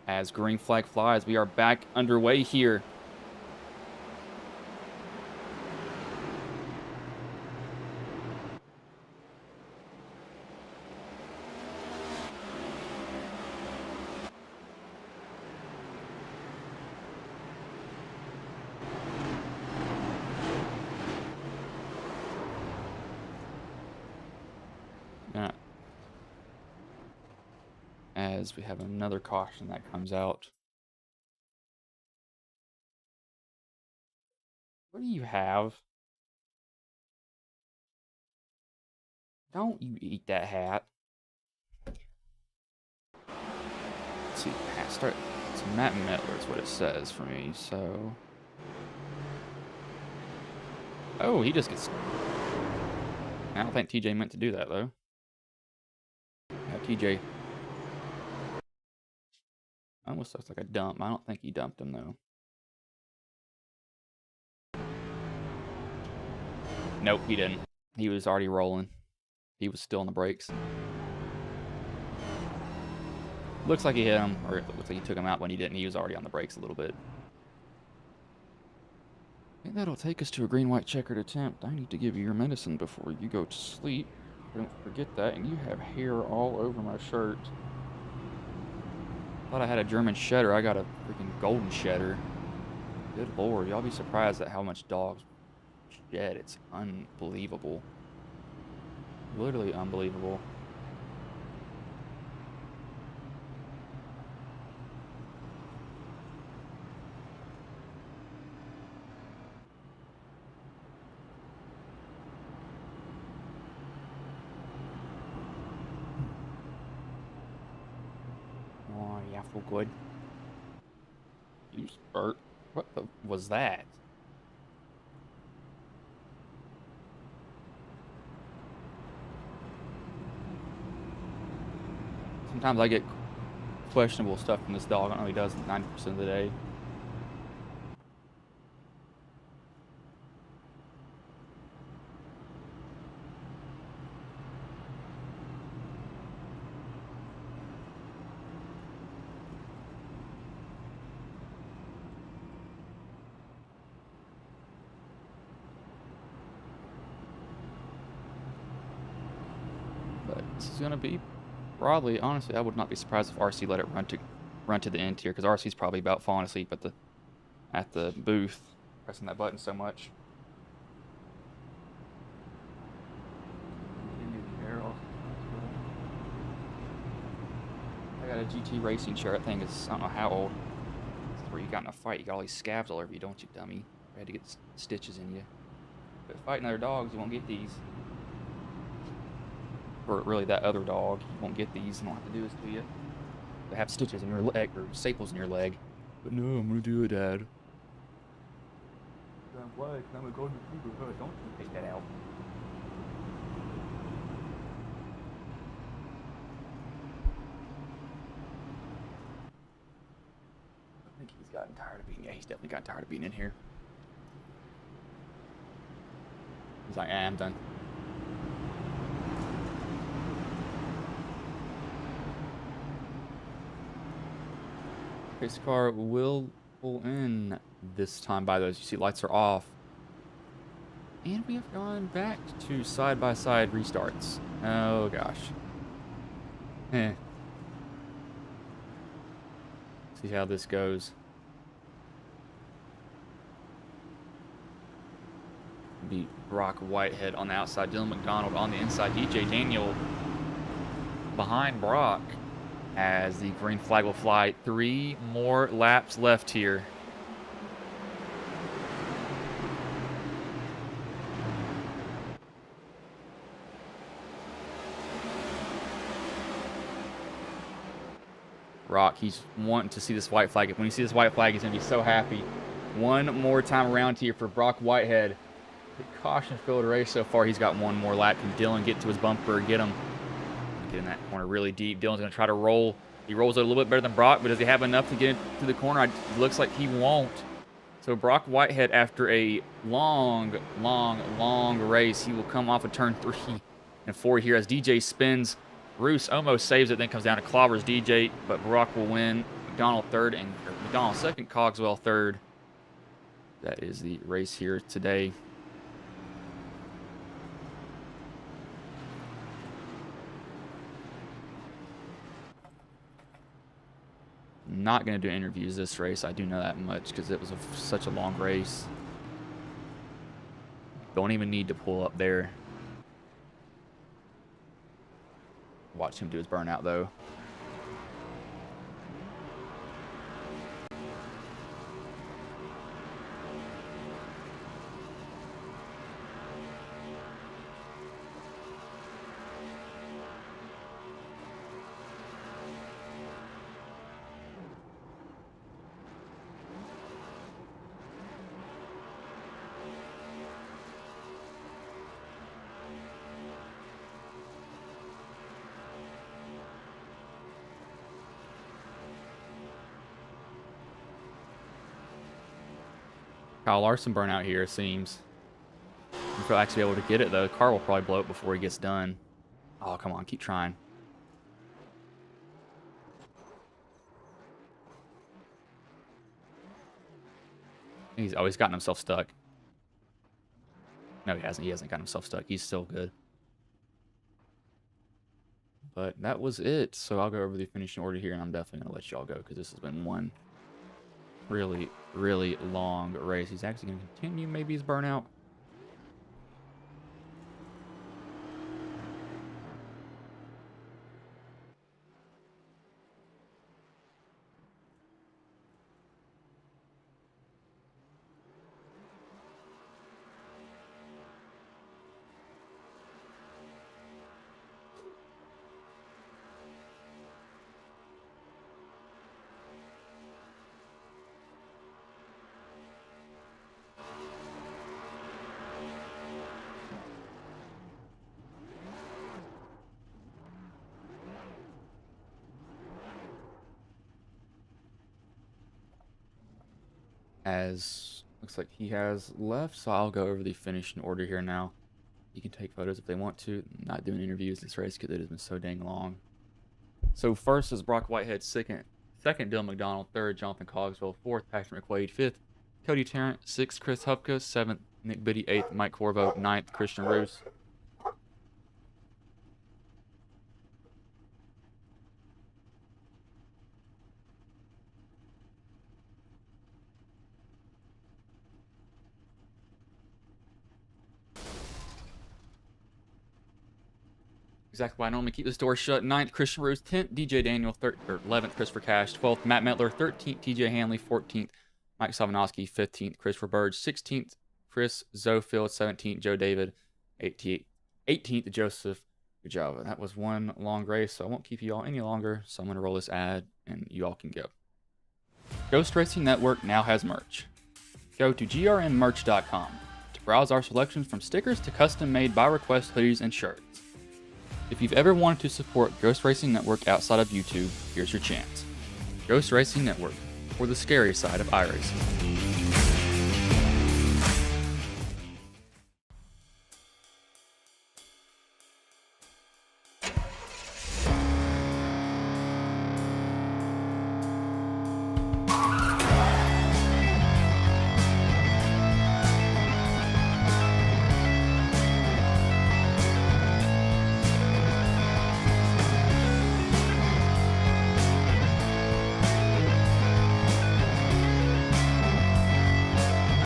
As green flag flies, we are back underway here. As we have another caution that comes out. What do you have? Don't you eat that hat. Let's see, hat start. It's Matt Mettler is what it says for me, so. Oh, he just gets. I don't think TJ meant to do that, though. Yeah, TJ. Almost looks like a dump. I don't think he dumped him, though. Nope, he didn't. He was already rolling. He was still on the brakes. Looks like he hit him, or it looks like he took him out when he didn't. He was already on the brakes a little bit. And that'll take us to a green-white checkered attempt. I need to give you your medicine before you go to sleep. Don't forget that. And you have hair all over my shirt. Thought I had a German shedder. I got a freaking golden shedder. Good lord, y'all be surprised at how much dogs shed. It's unbelievable. Literally unbelievable. Oh, yeah, feel good. You spurt. What the was that? Sometimes I get questionable stuff from this dog. I don't know, he does 90% of the day. But this is gonna be broadly, honestly, I would not be surprised if RC let it run to the end here, because RC's probably about falling asleep at the booth, pressing that button so much. I got a GT racing shirt. I think it's, I don't know how old. It's where you got in a fight. You got all these scabs all over you, don't you, dummy? I had to get stitches in you. But fighting other dogs, you won't get these. Or really that other dog, you won't get these. And all I have to do is to you. They have stitches in your leg, or staples in your leg. But no, I'm gonna do it, Dad. I'm gonna go to the neighborhood. Don't you take that out. I think he's gotten tired of being. Yeah, he's definitely gotten tired of being in here. He's like, I'm done. Race car will pull in this time. By those, you see lights are off. And we have gone back to side-by-side restarts. Oh, gosh. See how this goes. Be Brock Whitehead on the outside. Dylan McDonald on the inside. DJ Daniel behind Brock. As the green flag will fly. 3 more laps left here. Brock, he's wanting to see this white flag. When you see this white flag, he's going to be so happy. One more time around here for Brock Whitehead. The caution-filled race so far. He's got one more lap. Can Dylan get to his bumper and get him? Get in that corner really deep. Dylan's going to try to roll. He rolls it a little bit better than Brock, but does he have enough to get into the corner? It looks like he won't. So Brock Whitehead, after a long race, he will come off of turn 3 and 4 here as DJ spins. Roos almost saves it, then comes down to clobbers DJ, but Brock will win McDonald third and McDonald second, Cogswell third. That is the race here today. Not going to do interviews this race. I do know that much because it was such a long race. Don't even need to pull up there. Watch him do his burnout though. Kyle Larson burnout here, it seems. If he'll actually be able to get it, though, the car will probably blow up before he gets done. Oh, come on, keep trying. He's gotten himself stuck. No, he hasn't. He hasn't gotten himself stuck. He's still good. But that was it. So I'll go over the finishing order here, and I'm definitely going to let y'all go because this has been one really, really long race. He's actually going to continue maybe his burnout. As looks like he has left, so I'll go over the finishing order here now. You can take photos if they want to. I'm not doing interviews this race because it has been so dang long. So first is Brock Whitehead, second Dylan McDonald, third Jonathan Cogswell, fourth Patrick McQuaid, fifth Cody Tarrant, sixth Chris Hupka, seventh Nick Biddy, eighth Mike Corvo, ninth Christian Roos. Exactly why I normally keep this door shut. 9th, Christian Roos. 10th, DJ Daniel. 11th, Christopher Cash. 12th, Matt Metler. 13th, TJ Hanley. 14th, Mike Savanowski. 15th, Christopher Burge. 16th, Chris Zofield. 17th, Joe David. 18th, Joseph Gujava. That was one long race, so I won't keep you all any longer. So I'm going to roll this ad, and you all can go. Ghost Racing Network now has merch. Go to grnmerch.com to browse our selections from stickers to custom-made by-request hoodies and shirts. If you've ever wanted to support Ghost Racing Network outside of YouTube, here's your chance. Ghost Racing Network, for the scary side of iRacing.